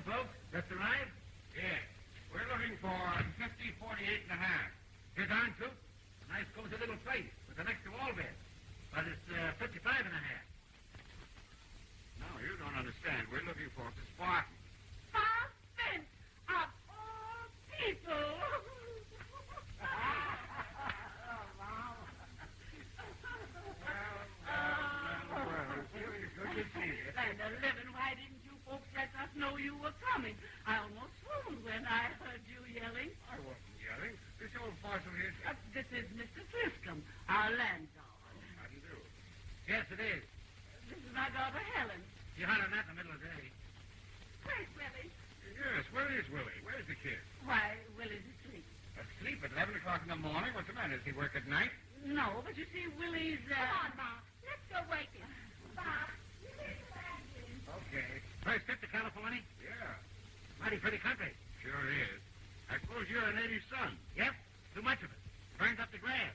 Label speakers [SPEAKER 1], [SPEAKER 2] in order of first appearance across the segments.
[SPEAKER 1] folks. Just arrived?
[SPEAKER 2] Yes. We're looking for 5048 and a half.
[SPEAKER 1] Here's on, Coop. A nice cozy little place with an extra wall bed. But it's 55 and a half.
[SPEAKER 2] No, you don't understand. We're looking for the Spartan.
[SPEAKER 3] Spartan of all people.
[SPEAKER 2] Well, it's good to see you.
[SPEAKER 3] And the living, why didn't you folks let us know you were coming? I almost swooned when I heard you yelling.
[SPEAKER 2] I wasn't yelling. This old parcel here.
[SPEAKER 3] This is Mr. Triscom, our landlord.
[SPEAKER 2] How do you do?
[SPEAKER 1] Yes, it is.
[SPEAKER 3] This is my daughter, Helen.
[SPEAKER 1] You're hollering at in the middle of the day.
[SPEAKER 3] Where's Willie?
[SPEAKER 2] Yes, where is Willie? Where's the kid?
[SPEAKER 3] Why, Willie's asleep.
[SPEAKER 2] Asleep at 11 o'clock in the morning? What's the matter? Does he work at night?
[SPEAKER 3] No, but you see, Willie's,
[SPEAKER 4] Come on, Ma. Let's go wake him. Bob, you leave the wagon.
[SPEAKER 2] Okay.
[SPEAKER 1] First trip to California?
[SPEAKER 2] Yeah,
[SPEAKER 1] Mighty pretty country.
[SPEAKER 2] sure is. I suppose you're a native son.
[SPEAKER 1] Yep, too much of it. Burns up the grass.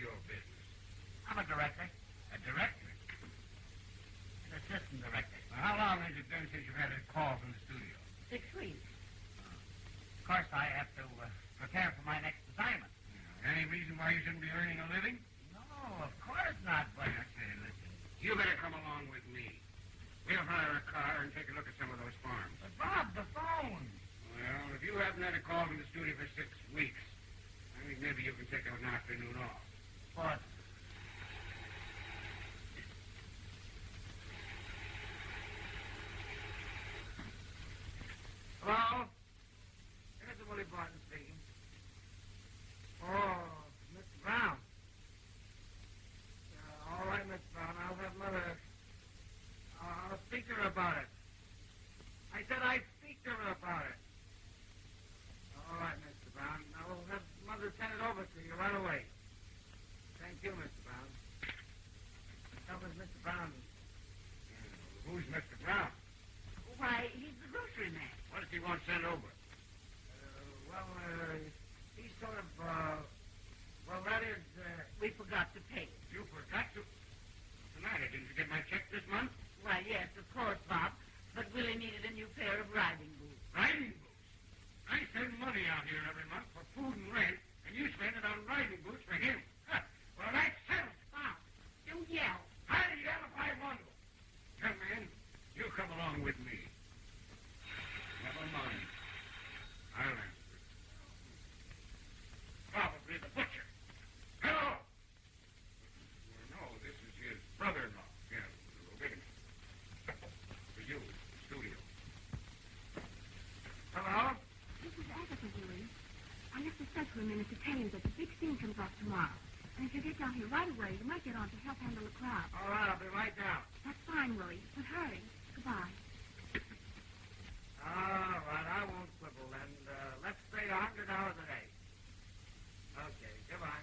[SPEAKER 2] your business?
[SPEAKER 1] I'm a director.
[SPEAKER 2] A director?
[SPEAKER 1] An assistant director.
[SPEAKER 2] Well, how long has it been since you've had a call from the studio?
[SPEAKER 3] 6 weeks.
[SPEAKER 1] Of course, I have to prepare for my next assignment.
[SPEAKER 2] Any reason why you shouldn't be earning a living?
[SPEAKER 1] No, of course not, but...
[SPEAKER 2] Say, listen, you better come along with me. We'll hire a car and take a look at some of those farms.
[SPEAKER 1] But Bob, the phone.
[SPEAKER 2] Well, if you haven't had a call from the studio for 6 weeks, I think maybe you can take an afternoon off.
[SPEAKER 1] But... Hello? This is Willie Barton speaking. Oh, Mr. Brown. All right, Mr. Brown. I'll have Mother... I'll speak to her about it. I said I'd speak to her about it. All right, Mr. Brown. I'll have Mother send it over to you right away. Thank you, Mr. Brown. That was Mr. Brown.
[SPEAKER 2] Who's Mr. Brown?
[SPEAKER 3] Why, he's the grocery man.
[SPEAKER 2] What does he want sent over?
[SPEAKER 1] He's sort of, that is,
[SPEAKER 3] We forgot to pay.
[SPEAKER 2] You forgot to... What's the matter? Didn't you get my check this month?
[SPEAKER 3] Why, yes, of course, Bob. But Willie needed a new pair of riding boots.
[SPEAKER 2] Riding boots? I send money out here every month for food and rent, and you spend it on riding boots for him. Huh. Well, that's settled.
[SPEAKER 3] Bob, don't yell.
[SPEAKER 2] I'll yell if I want to. Young man, you come along with me. Never mind. I'll answer it. Probably the butcher. Hello! Well, no, this is his brother-in-law. Yeah, wait a minute. For you, the studio.
[SPEAKER 1] hello?
[SPEAKER 4] This is Agatha, Willie. I left a set for a minute to tell you that the big scene comes off tomorrow. And if you get down here right away, you might get on to help handle the crowd.
[SPEAKER 1] All right, I'll be right down.
[SPEAKER 4] That's fine, Willie. But hurry. Goodbye.
[SPEAKER 1] All right, I won't quibble then. Let's say $100 a day. Okay, goodbye.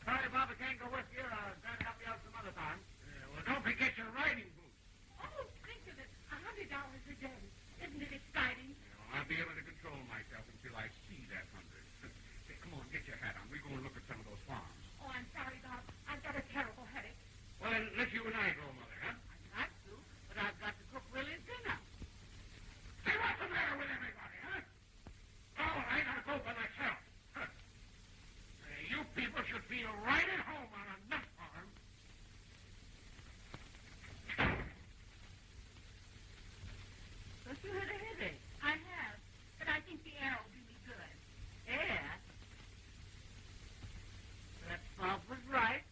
[SPEAKER 1] Sorry, Bob, I can't go with you. I'll try to help you out some other time.
[SPEAKER 2] Well, don't forget your riding boots.
[SPEAKER 3] Oh, think of it. $100 a day. Isn't it exciting?
[SPEAKER 2] I'll be able to control myself until I see that 100. Hey, come on, get your hat on. We're going to look at some of those farms.
[SPEAKER 3] Oh, I'm sorry, Bob. I've got a terrible headache.
[SPEAKER 2] Well, then, let you and I go, Mother, huh?
[SPEAKER 3] I'd like to, but I've got to cook Willie's dinner.
[SPEAKER 2] Hey, what's the matter with everybody, huh? Oh, I gotta go by myself. Huh. You people should feel right at home on a nut farm.
[SPEAKER 3] But you had a headache. I have, but I think the air will do me good. Air? That Bob was right.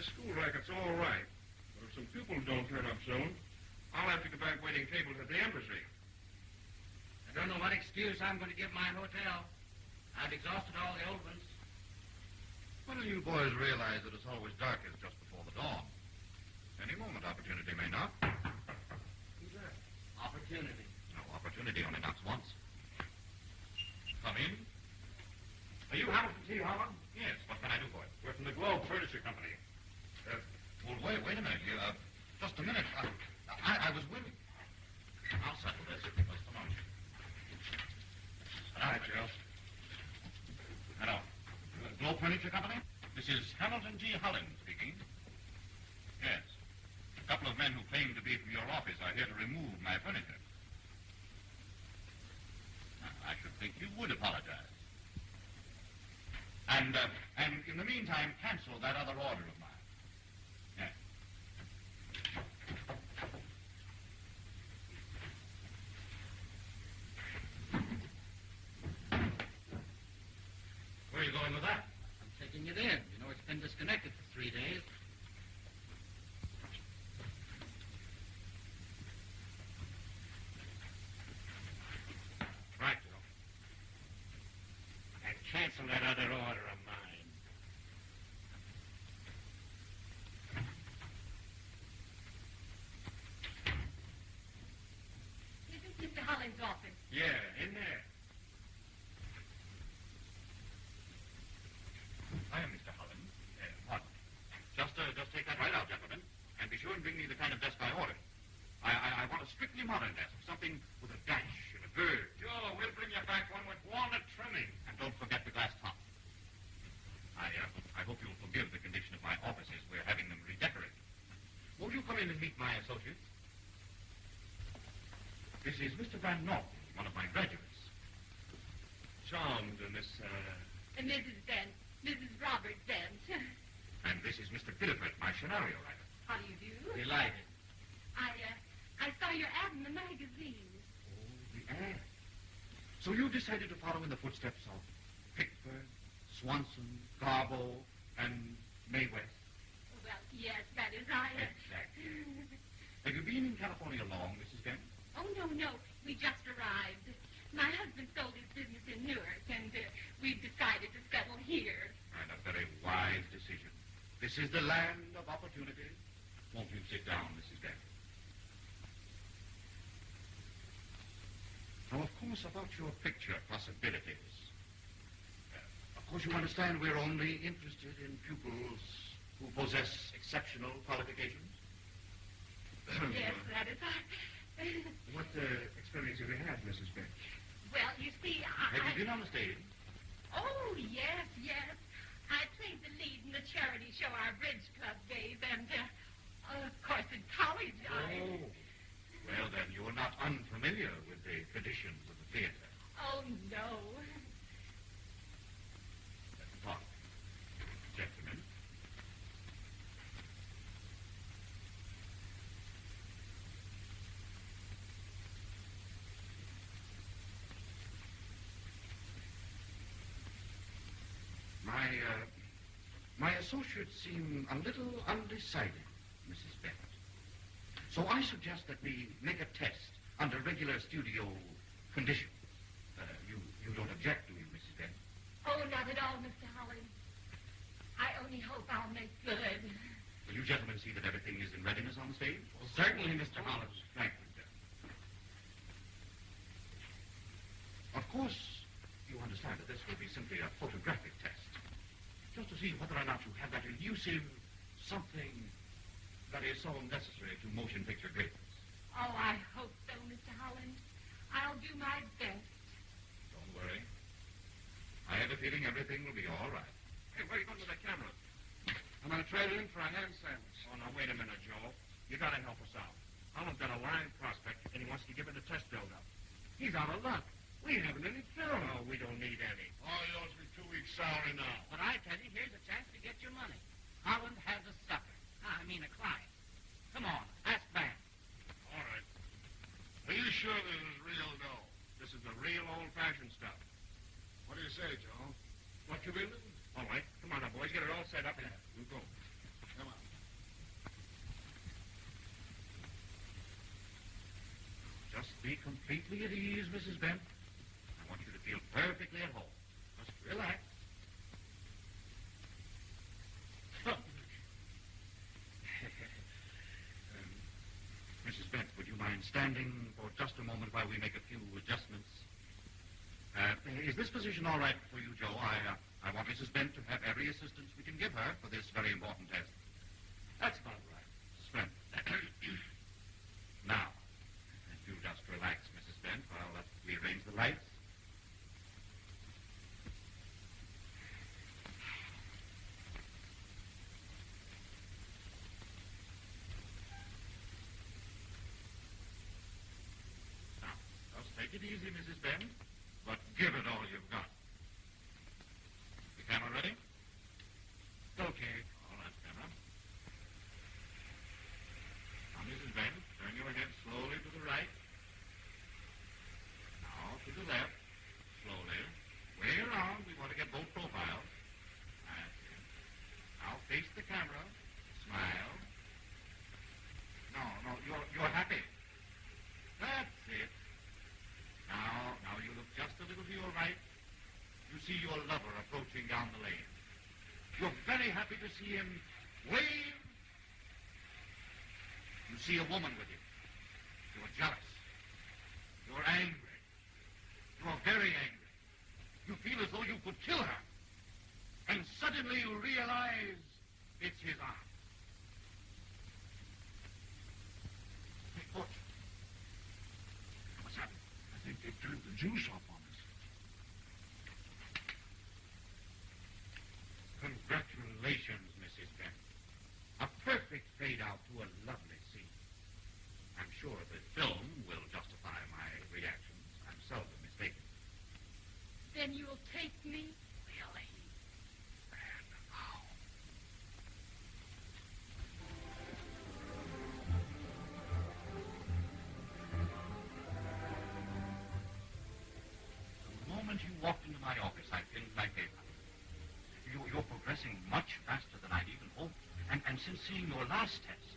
[SPEAKER 5] This school racket's all right, but if some pupils don't turn up soon, I'll have to go back waiting tables at the embassy.
[SPEAKER 1] I don't know what excuse I'm going to give my hotel. I've exhausted all the old ones.
[SPEAKER 6] When will you boys realize that it's always darkest just before the dawn? Any moment opportunity may knock.
[SPEAKER 1] Who's that? Opportunity.
[SPEAKER 6] No, opportunity only knocks once. Come in.
[SPEAKER 1] Are you Hamilton T. Holland?
[SPEAKER 6] Yes, what can I do for you?
[SPEAKER 5] We're from the Globe Furniture Company.
[SPEAKER 6] Well, wait a minute. Just a minute. I was willing. I'll settle this. Just a moment.
[SPEAKER 5] All right, Joe.
[SPEAKER 6] Hello. Globe Furniture Company? This is Hamilton T. Holland speaking. Yes. A couple of men who claim to be from your office are here to remove my furniture. Now, I should think you would apologize. And in the meantime, cancel that other order of mine. Yes.
[SPEAKER 1] Where are you going with that? I'm taking it in. You know, it's been disconnected for 3 days.
[SPEAKER 2] Right, Joe. cancel that other order of mine.
[SPEAKER 3] This is Mr. Holland's office.
[SPEAKER 2] Yeah, in there.
[SPEAKER 6] I am Mr. Holland. What? Just take that right out, gentlemen, and be sure and bring me the kind of desk I ordered. I want a strictly modern desk, something with a dash and a bird.
[SPEAKER 5] Sure, we'll bring you back one with walnut trimming.
[SPEAKER 6] And don't forget the glass top. I hope you'll forgive the condition of my offices. We're having them redecorated. Won't you come in and meet my associates? This is Mr. Van Norton, one of my graduates.
[SPEAKER 5] Charmed, Miss,
[SPEAKER 3] Mrs. Dent. Mrs. Robert Dent.
[SPEAKER 6] And this is Mr. Guilford, my scenario writer.
[SPEAKER 3] How do you do?
[SPEAKER 2] Delighted.
[SPEAKER 3] I saw your ad in the magazine.
[SPEAKER 6] Oh, the ad. So you decided to follow in the footsteps of Pickford, Swanson, Garbo, and Mae West?
[SPEAKER 3] Well, yes, that is I.
[SPEAKER 6] Exactly. Have you been in California long, Mrs. Dent?
[SPEAKER 3] Oh, no. We just arrived. My husband sold his business in Newark, and we've decided to settle here.
[SPEAKER 6] And a very wise decision. This is the land of opportunity. Won't you sit down, Mrs. Dent? Now, of course, about your picture possibilities. Of course, you understand we're only interested in pupils who possess exceptional qualifications.
[SPEAKER 3] Yes, that is I.
[SPEAKER 5] what experience have you had, Mrs. Bent?
[SPEAKER 3] Well, you see,
[SPEAKER 6] Have you been on the stage?
[SPEAKER 3] Oh, yes. I played the lead in the charity show our bridge club gave, and, of course, in college I...
[SPEAKER 6] Well, then, you're not unfamiliar with the traditions of the theater.
[SPEAKER 3] Oh, no.
[SPEAKER 6] Let's talk. Gentlemen. My associates seem a little undecided, Mrs. Bent. So I suggest that we make a test under regular studio conditions. You don't object, do you, Mrs. Bent?
[SPEAKER 3] Oh, not at all, Mr. Holland. I only hope I'll make good.
[SPEAKER 6] Will you gentlemen see that everything is in readiness on the stage?
[SPEAKER 2] Well, certainly, Mr. Holland.
[SPEAKER 6] Thank you, sir. Of course, you understand that this will be simply a photographic test. Just to see whether or not you have that elusive something that is so necessary to motion picture greatness.
[SPEAKER 3] Oh, I hope so, Mr. Holland. I'll do my best.
[SPEAKER 6] Don't worry. I have a feeling everything will be all right.
[SPEAKER 5] Hey, where are you going with the camera?
[SPEAKER 2] I'm going to trade it in for a ham sandwich.
[SPEAKER 5] Oh, now, wait a minute, Joe. You got to help us out. Holland's got a line prospect, and he wants to give it a test build-up.
[SPEAKER 2] He's out of luck. We haven't any film.
[SPEAKER 5] Oh, we don't need any.
[SPEAKER 2] Oh, he owes me 2 weeks' salary now. But I tell you, here's a chance to get your money. Holland has a sucker. I mean a client. Come on, ask back.
[SPEAKER 5] All right. Are you sure this is real dough? This is the real old-fashioned stuff.
[SPEAKER 2] What do you say, Joe? What you building?
[SPEAKER 5] All right. Come on now, boys. Get it all set up. You go.
[SPEAKER 2] Come on.
[SPEAKER 6] Just be completely at ease, Mrs. Bent. I want you to feel perfectly at home. Just relax. Mrs. Bent, would you mind standing for just a moment while we make a few adjustments? Is this position all right for you, Joe? I want Mrs. Bent to have every assistance we can give her for this very important test.
[SPEAKER 2] That's about right.
[SPEAKER 6] Splendid. Now, if you just relax, Mrs. Bent, while we arrange the lights. Now, just take it easy, Mrs. Bent, but give it all you've got. The camera ready?
[SPEAKER 2] Okay.
[SPEAKER 6] All right, camera. Now, Mrs. Bent, turn your head slowly to the right. Now, to the left. Slowly. Way around. We want to get both profiles. That's it. Now, face the camera. Smile. No, you're happy. That's it. Now you look just a little to your right. see him wave. You see a woman with him. You're jealous. You're angry. You're very angry. You feel as though you could kill her. And suddenly you realize it's his arm. Hey, Butch. What's happened?
[SPEAKER 2] I think they've turned the juice off on us.
[SPEAKER 6] Congratulations, Mrs. Bent. A perfect fade-out to a lovely scene. I'm sure the film will justify my reactions. I'm seldom mistaken.
[SPEAKER 3] Then you'll take me?
[SPEAKER 6] Really? And how? The moment you walked into my office, I pinned my paper. You're progressing much faster than I'd even hoped. And since seeing your last test,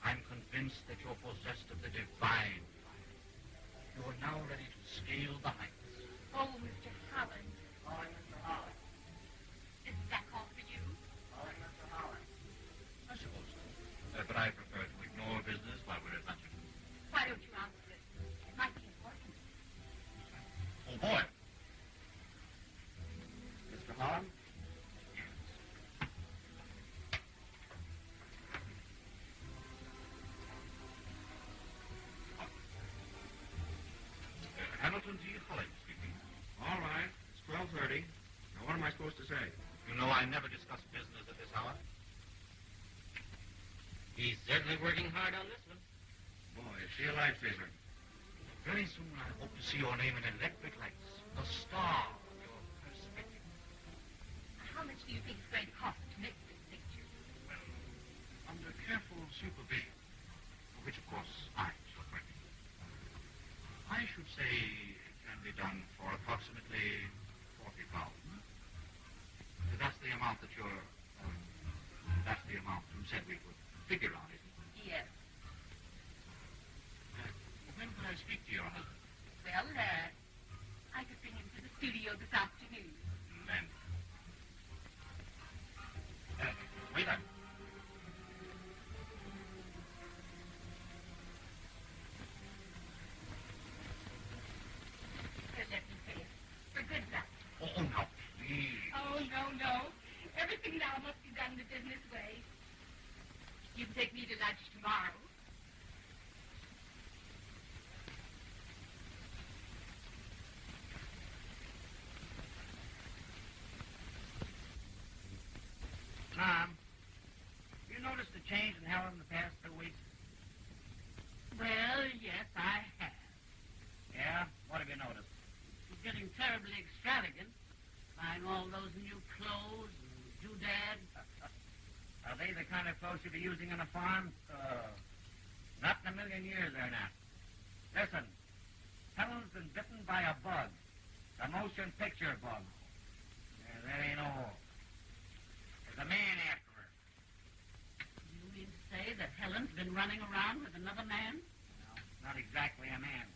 [SPEAKER 6] I'm convinced that you're possessed of the divine fire. You're now ready to scale the heights.
[SPEAKER 3] Oh, Mr. Holland.
[SPEAKER 1] Calling Mr. Holland.
[SPEAKER 3] Is that call for you?
[SPEAKER 1] Calling Mr. Holland.
[SPEAKER 6] I suppose so. But I prefer to ignore business while we're at luncheon.
[SPEAKER 3] Why don't you answer it? It might be important.
[SPEAKER 6] Oh, boy.
[SPEAKER 1] Mr. Holland?
[SPEAKER 6] Hamilton G. Holland speaking.
[SPEAKER 5] All right. It's 12:30. Now, what am I supposed to say?
[SPEAKER 6] You know I never discuss business at this hour.
[SPEAKER 1] He's certainly working hard on this one.
[SPEAKER 5] Boy, is she a lifesaver.
[SPEAKER 6] Very soon I hope to see your name in electric lights. The star of your perspective.
[SPEAKER 3] How much do you think it's going to cost to make this picture?
[SPEAKER 6] Well, under careful supervision, for which, of course, I'm suffering, I should say it can be done for approximately 40 pounds. That's the amount that that's the amount you said we could figure on it.
[SPEAKER 3] Yes.
[SPEAKER 6] When could I speak to your husband?
[SPEAKER 3] Well, I could bring him to the studio this afternoon.
[SPEAKER 6] Then. Waiter.
[SPEAKER 3] Let me pay it. For good luck.
[SPEAKER 6] Oh, now, please.
[SPEAKER 3] Oh, no. Everything now must be done the business way. You can take me to lunch tomorrow.
[SPEAKER 1] Mom, you noticed a change in Helen the past 2 weeks?
[SPEAKER 3] Well, yes, I have.
[SPEAKER 1] Yeah? What have you noticed?
[SPEAKER 3] She's getting terribly extravagant, buying all those new clothes and doodads.
[SPEAKER 1] Are they the kind of clothes you'll be using on a farm? Not in a million years, they're not. Listen, Helen's been bitten by a bug. The motion picture bug. Yeah, that ain't all. There's a man after her.
[SPEAKER 3] You mean to say that Helen's been running around with another man?
[SPEAKER 1] No, not exactly a man.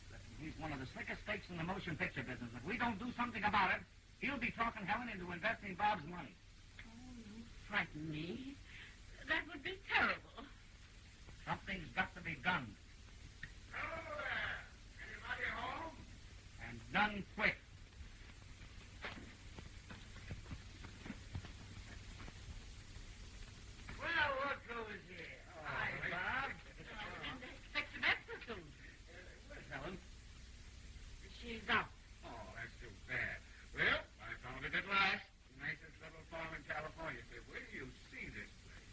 [SPEAKER 1] Listen, he's one of the slickest fakes in the motion picture business. If we don't do something about it, he'll be talking Helen into investing Bob's money.
[SPEAKER 3] Oh, you frighten me. That would be terrible.
[SPEAKER 1] Something's got to be done.
[SPEAKER 2] Hello there. Anybody home?
[SPEAKER 1] And done quick. Well, look who's here. Hi, Bob.
[SPEAKER 3] And expect him extra soon.
[SPEAKER 1] Where's Helen? She's out.
[SPEAKER 2] Oh, that's too bad. Well, I found it at last. Nicest little farm in California. Say, where do you see this place?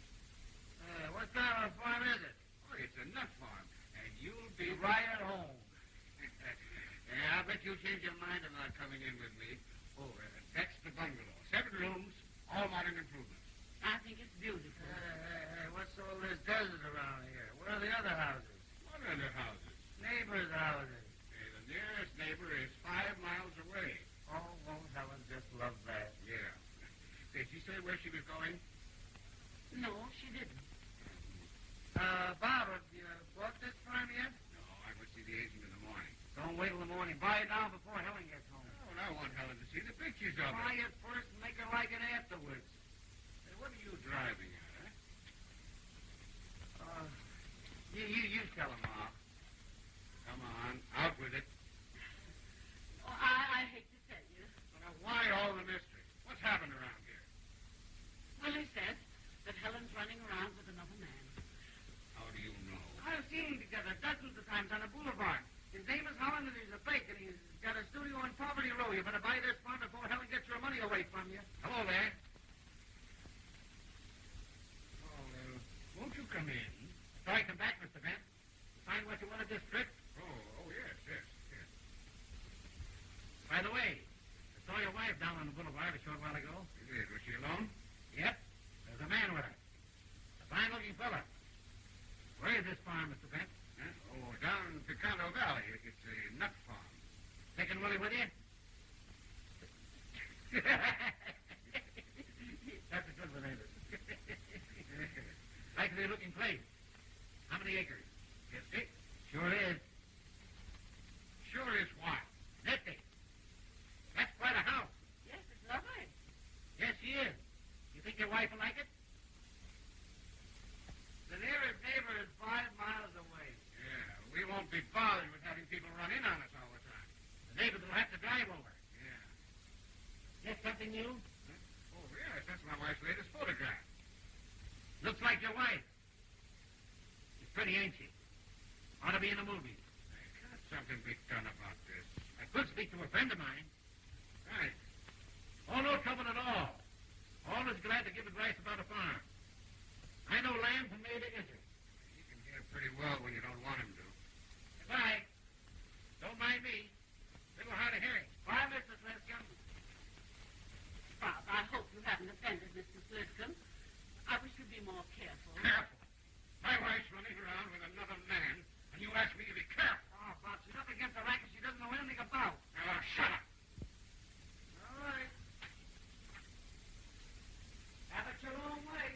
[SPEAKER 1] What kind of farm is it?
[SPEAKER 2] Oh, it's a nut farm. And you'll be
[SPEAKER 1] Right at home.
[SPEAKER 2] Yeah, I bet you'll change your mind about coming in with me. Oh, that's the bungalow. 7 rooms, all modern improvements.
[SPEAKER 3] I think it's beautiful.
[SPEAKER 1] What's all this desert around here? Where are the other houses?
[SPEAKER 2] What other houses?
[SPEAKER 1] Neighbors' houses.
[SPEAKER 2] Hey, the nearest neighbor is 5 miles away.
[SPEAKER 1] Oh, won't Helen just love that?
[SPEAKER 2] Yeah. Did she say where she was going?
[SPEAKER 3] No, she didn't.
[SPEAKER 1] Bob, have you bought this farm yet?
[SPEAKER 2] No, I must see the agent in the morning.
[SPEAKER 1] Don't wait till the morning. Buy it now before Helen gets home.
[SPEAKER 2] Oh, and I want Helen to see the pictures of
[SPEAKER 1] Buy
[SPEAKER 2] it.
[SPEAKER 1] it first and make her like it afterwards.
[SPEAKER 2] Hey, what are you
[SPEAKER 1] tell him off. Come on, out with it.
[SPEAKER 3] Oh, I hate to tell you.
[SPEAKER 2] Well, now, why all the mystery? What's happened around here?
[SPEAKER 3] Willie said that Helen's running around with another man.
[SPEAKER 2] How do you know?
[SPEAKER 1] I've seen them together dozens of times on the boulevard. His name is Holland, and he's a fake, and he's got a studio in Poverty Row. You better buy this farm before Helen gets your money away from you.
[SPEAKER 2] Hello there. Won't you come in?
[SPEAKER 1] Sorry, come back, Mr. Vance. Find what you wanted this trip.
[SPEAKER 2] Oh, yes.
[SPEAKER 1] By the way, I saw your wife down on the boulevard a short while ago.
[SPEAKER 2] You did. Was she alone?
[SPEAKER 1] Yep. There's a man with her. A fine-looking fella. Where is this farm, Mr. Vance?
[SPEAKER 2] Huh? Oh, down in Picado Valley. It's a nut farm.
[SPEAKER 1] Taking Willie with you? That's a good one, ain't it? Likely-looking place. How many acres?
[SPEAKER 2] 50?
[SPEAKER 1] Sure is.
[SPEAKER 2] Sure is what?
[SPEAKER 1] Nifty. That's quite a house.
[SPEAKER 3] Yes, it's lovely.
[SPEAKER 1] Yes, she is. You think your wife will like it? The nearest neighbor is 5 miles away.
[SPEAKER 2] Yeah, we won't be bothered with having people run in on us all the time.
[SPEAKER 1] The neighbors will have to drive over.
[SPEAKER 2] Yeah.
[SPEAKER 1] Get something new?
[SPEAKER 2] Oh, yes, that's my wife's latest photograph.
[SPEAKER 1] Looks like your wife. She's pretty, ain't she? Ought to be in the movies.
[SPEAKER 2] Hey, can't something be done about this?
[SPEAKER 1] I could speak to a friend of mine.
[SPEAKER 2] Right.
[SPEAKER 1] Oh, no trouble at all. Always glad to give advice about a farm. I know land from A to Issel.
[SPEAKER 2] You can hear pretty well when you don't want him to.
[SPEAKER 1] Goodbye. Don't mind me. Little hard of hearing. Bye, Mrs. Liscombe.
[SPEAKER 3] Bob, I hope you haven't offended Mrs. Liscombe. I wish you'd be more careful.
[SPEAKER 2] Careful. My wife's running around with another man, and you ask me to be careful.
[SPEAKER 1] Oh, Bob, she's up against a racket she doesn't know anything about.
[SPEAKER 2] Now, shut up.
[SPEAKER 1] All right. Have it your own way.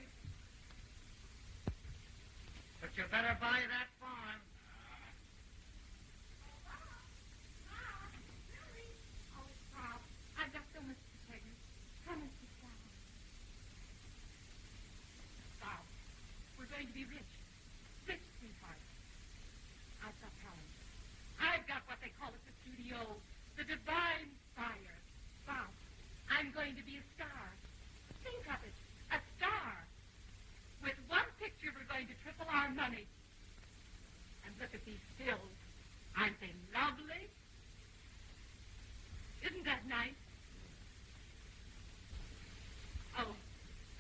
[SPEAKER 1] But you better buy that farm.
[SPEAKER 4] Oh, Bob, I've got so much to tell you. Come and sit down.
[SPEAKER 3] Bob, we're going to be rich. Rich, sweetheart. I've got talent. I've got what they call at the studio the divine fire. Bob, I'm going to be a star. Think of it, a star. With one picture, we're going to triple our money. And look at these stills. Aren't they lovely? Isn't that nice? Oh,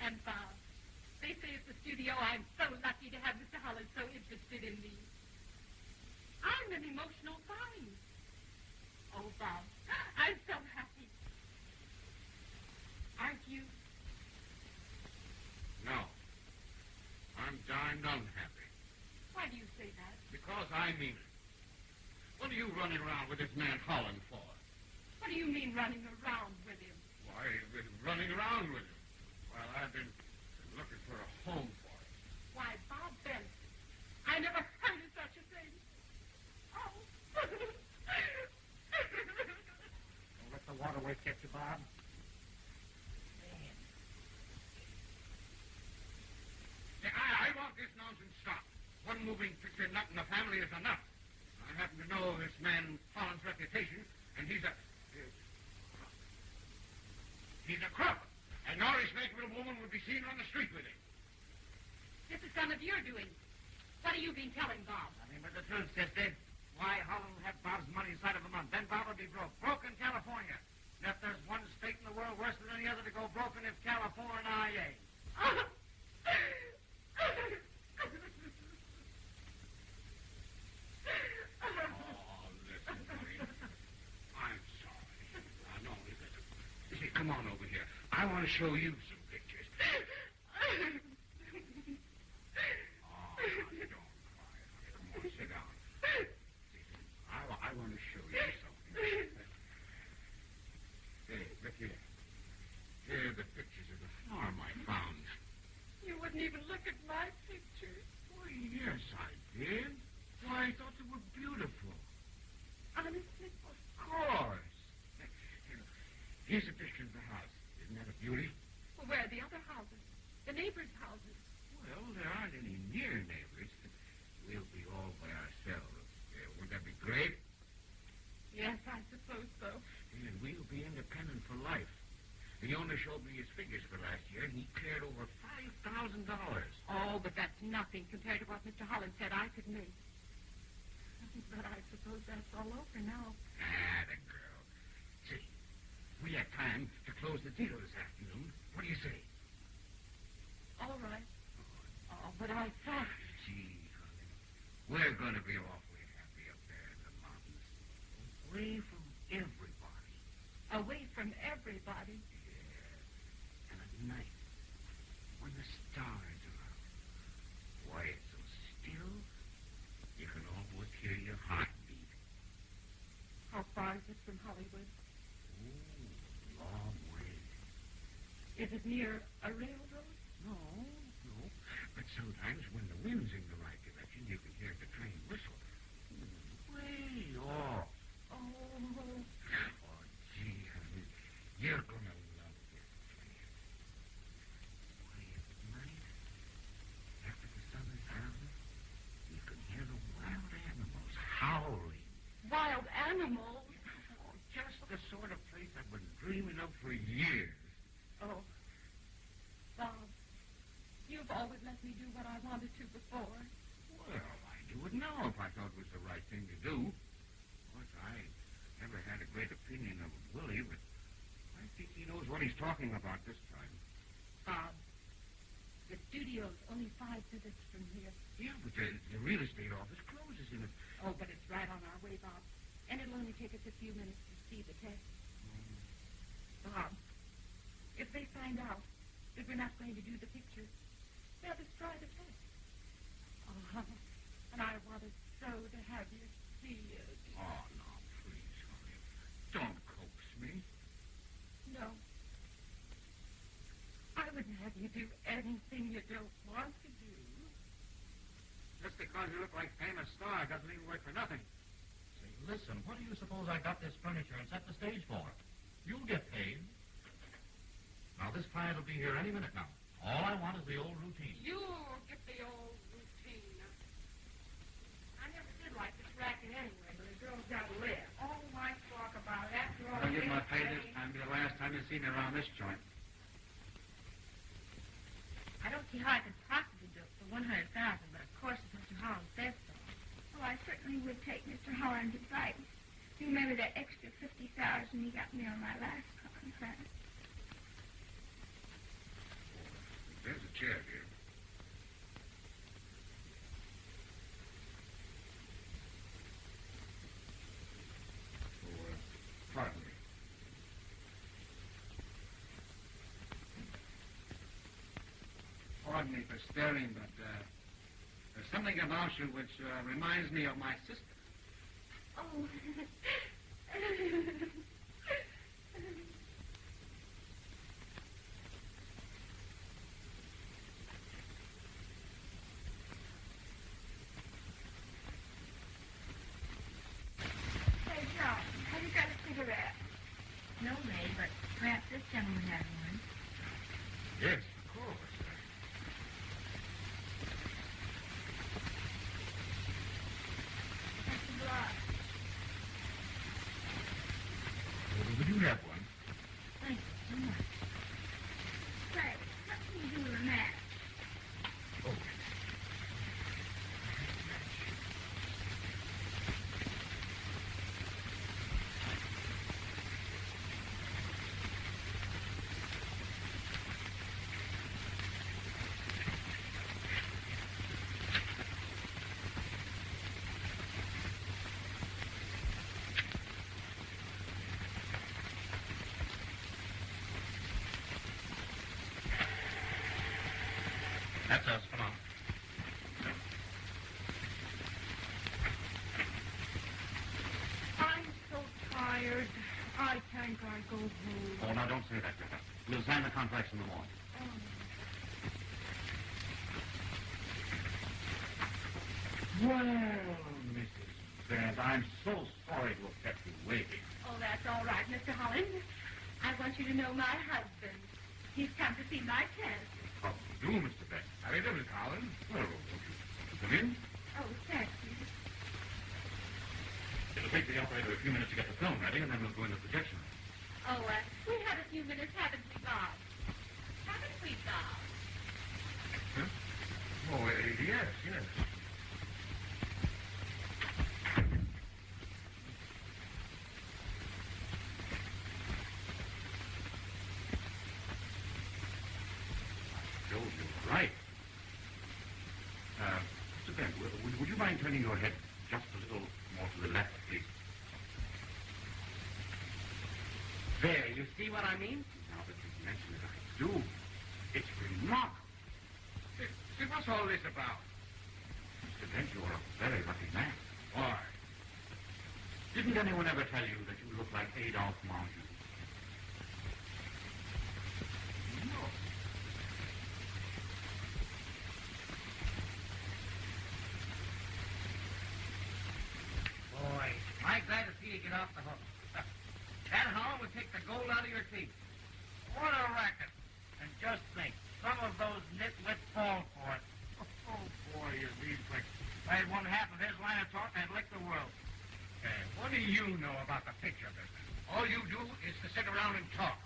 [SPEAKER 3] and Bob, they say at the studio I'm so lucky to have Mr. Holland so interested in me. I'm an emotional find. Oh, Bob, I'm so happy. Aren't you?
[SPEAKER 2] No. I'm darned unhappy.
[SPEAKER 3] Why do you say that?
[SPEAKER 2] Because I mean it. What are you running around with this man Holland for?
[SPEAKER 3] What do you mean running around with him?
[SPEAKER 2] Why, you've been running around with him while I've been looking for a home for him.
[SPEAKER 3] Why, Bob Benson, I never heard of such a thing. Oh.
[SPEAKER 1] Don't let the waterway catch you, Bob.
[SPEAKER 2] Yeah, I want this nonsense stopped. One moving picture nut in the family is enough. I happen to know this man Holland's reputation, and he's a crook. And no respectable woman would be seen on the street with him.
[SPEAKER 3] This is some of your doing. What have you been telling Bob?
[SPEAKER 1] I mean, but the truth, sister. Why, Holland will have Bob's money inside of a month. Then Bob will be broke. Broke in California. And if there's one state in the world worse than any other to go broken, it's California.
[SPEAKER 2] Oh, listen, Marie. I'm sorry. No, listen. See, come on over here. I want to show you some pictures. Oh, honey, don't cry, honey. Come on, sit down. I want to show you something. Hey, look here. Here are the pictures of the farm I found.
[SPEAKER 3] You wouldn't even look at my pictures.
[SPEAKER 2] Why, yes, I did. Why, I thought they were beautiful.
[SPEAKER 3] Honestly?
[SPEAKER 2] Of course. Here's a picture of the house. Isn't that a beauty?
[SPEAKER 3] Well,
[SPEAKER 2] life. He only showed me his figures for last year, and he cleared over $5,000.
[SPEAKER 3] Oh, but that's nothing compared to what Mr. Holland said I could make. But I suppose that's all over now.
[SPEAKER 2] Ah, the girl. See, we have time to close the deal this afternoon. What do you say?
[SPEAKER 3] All right. Oh, but I thought...
[SPEAKER 2] Gee, honey, we're going to be awfully happy up there in the mountains. Away from everybody.
[SPEAKER 3] Away from everybody?
[SPEAKER 2] Yeah. And at night, when the stars are out, why, it's so still, you can almost hear your heart beat.
[SPEAKER 3] How far is it from Hollywood?
[SPEAKER 2] Oh, long way.
[SPEAKER 3] Is it near a railroad?
[SPEAKER 2] No. But sometimes when the wind's in the right direction, you can hear the train whistle. Way off. Oh, gee, honey, you're going to love this place. Why, at night, after the sun is down, you can hear the wild animals howling.
[SPEAKER 3] Wild animals?
[SPEAKER 2] Oh, just the sort of place I've been dreaming of for years.
[SPEAKER 3] Oh. Bob, you've always let me do what I wanted to before.
[SPEAKER 2] Well, I'd do it now if I thought it was the right thing to do. Of course, I never had a great opinion of Willie, but I think he knows what he's talking about this time.
[SPEAKER 3] Bob, the studio's only 5 visits from here.
[SPEAKER 2] Yeah, but the real estate office closes in a...
[SPEAKER 3] Oh, but it's right on our way, Bob. And it'll only take us a few minutes to see the test. Bob, if they find out that we're not going to do the picture, they'll destroy the test. Oh, and I wanted so to have you see it.
[SPEAKER 2] Oh, no, please, honey. Don't coax me.
[SPEAKER 3] No. I wouldn't have you do anything you don't want to do.
[SPEAKER 1] Just because you look like a famous star doesn't even work for nothing.
[SPEAKER 6] Say, listen, what do you suppose I got this furniture and set the stage for? You'll get paid. Now, this client will be here any minute now. All I want is the old routine.
[SPEAKER 3] You'll get the old routine. I never did like this racket anyway, but the girls got to live. All my talk about it, after all...
[SPEAKER 1] I'll give my pay this time. Be the last time you see me around this joint.
[SPEAKER 4] I don't see how I could possibly do it for $100,000, but of course if Mr. Holland says so. Well, I certainly would take Mr. Holland's advice. You remember that extra $50,000 he got me on my last contract?
[SPEAKER 2] There's a chair here. Oh, pardon me.
[SPEAKER 1] Pardon me for staring, but there's something about you which reminds me of my sister.
[SPEAKER 4] Oh. Hey, John, have you got a cigarette? No, May, but perhaps this gentleman has one.
[SPEAKER 2] Yes, of course.
[SPEAKER 4] That's a block.
[SPEAKER 2] Well, we do have one.
[SPEAKER 4] Thank you so much. Say, what can you do with a match?
[SPEAKER 2] Oh.
[SPEAKER 6] That's us. Come on.
[SPEAKER 3] I'm so tired. I think I'll go home.
[SPEAKER 6] Oh, now, don't say that, Greta. We'll sign the contracts in the morning. Well, Mrs. Beth, I'm so sorry to have kept you waiting.
[SPEAKER 3] Oh, that's all right, Mr. Holland. I want you to know my husband. He's come to see my test.
[SPEAKER 6] How do you do, Mr. Beth?
[SPEAKER 2] How do you do, Miss Collins?
[SPEAKER 6] Well, won't you come in?
[SPEAKER 3] Oh, thank you.
[SPEAKER 6] It'll take the operator a few minutes to get the film ready, and then we'll go into projection room.
[SPEAKER 3] Oh, we had a few minutes, haven't we, Bob? Haven't we, Bob?
[SPEAKER 5] Huh? Oh, yes, yes.
[SPEAKER 2] Joe, you're right. Mr. Bent, would you mind turning your head just a little more to the left, please?
[SPEAKER 1] There, you see what I mean?
[SPEAKER 2] Now that you mention it, I do. It's remarkable.
[SPEAKER 5] See, what's all this about?
[SPEAKER 2] Mr. Bent, you're a very lucky man.
[SPEAKER 5] Why?
[SPEAKER 2] Didn't anyone ever tell you that you look like Adolphe Monjou?
[SPEAKER 5] No.
[SPEAKER 1] Boy, am I glad to see you get off the hook. That haul would take the gold out of your teeth. What a racket. And just think, some of those nitwits fall for it.
[SPEAKER 5] Oh, boy, you mean like...
[SPEAKER 1] If I had one half of his line of talk, I'd lick the world.
[SPEAKER 5] What do you know about the picture business? All you do is to sit around and talk.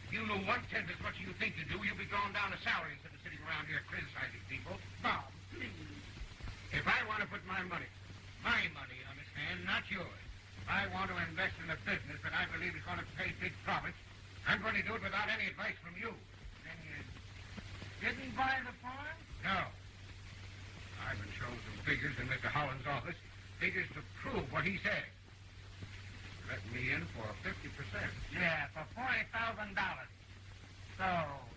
[SPEAKER 5] If you knew one-tenth as much as you think you do, you'd be going down to salary instead of sitting around here criticizing people.
[SPEAKER 1] Bob, please.
[SPEAKER 5] If I want to put my money, you understand, not yours. If I want to invest in a business that I believe is going to pay big profits, I'm going to do it without any advice from you.
[SPEAKER 1] Then you didn't buy the farm?
[SPEAKER 5] No. I've been shown some figures in Mr. Holland's office, figures to prove what he said. Let me in for 50%.
[SPEAKER 1] Yeah, for $40,000. So,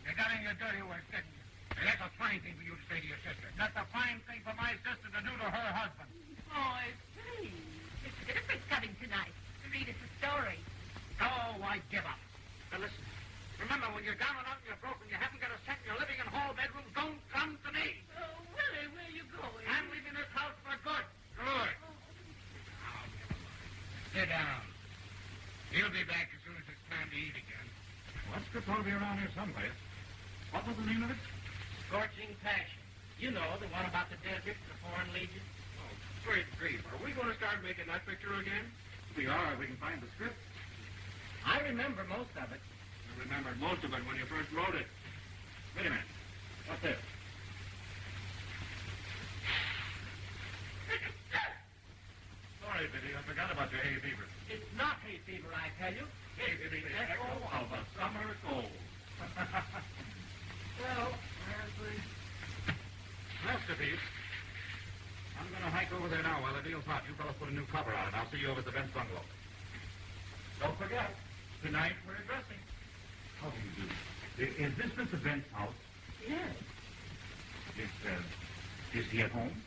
[SPEAKER 1] you got in your dirty work, didn't you?
[SPEAKER 5] And that's a fine thing for you to say to your sister.
[SPEAKER 1] That's a fine thing for my sister to do to her husband.
[SPEAKER 3] Boys, please. Mr. Bitterford's coming tonight to read us a story.
[SPEAKER 1] Oh, I give up.
[SPEAKER 5] Now listen, remember when you're down and out and you're broke and you haven't got a cent and you're living in hall bedrooms, don't come to me.
[SPEAKER 3] Oh, Willie, where are you going?
[SPEAKER 5] I'm leaving this house for good. Good. Now, never mind. Sit down. He'll be back as soon as it's time to eat again.
[SPEAKER 2] Well, that script ought to be around here someplace. What was the name of it?
[SPEAKER 1] Scorching Passion. You know, the one about the desert, the Foreign Legion.
[SPEAKER 5] Oh, great grief. Are we going to start making that picture again?
[SPEAKER 2] We are, if we can find the script.
[SPEAKER 1] I remember most of it.
[SPEAKER 5] You remembered most of it when you first wrote it.
[SPEAKER 2] Wait a minute. What's this? Sorry, Biddy, I forgot about your hay fever.
[SPEAKER 1] It's not hay fever, I tell you.
[SPEAKER 2] It's the echo of a summer cold.
[SPEAKER 1] Well, there's the...
[SPEAKER 2] Masterpiece. I'm going to hike over there now while the deal's hot. You fellas put a new cover on it. I'll see you over at the Bent's bungalow. Don't forget, tonight we're dressing. How do you do? Is this Mr. Bent's house?
[SPEAKER 7] Yes.
[SPEAKER 2] Is he at home?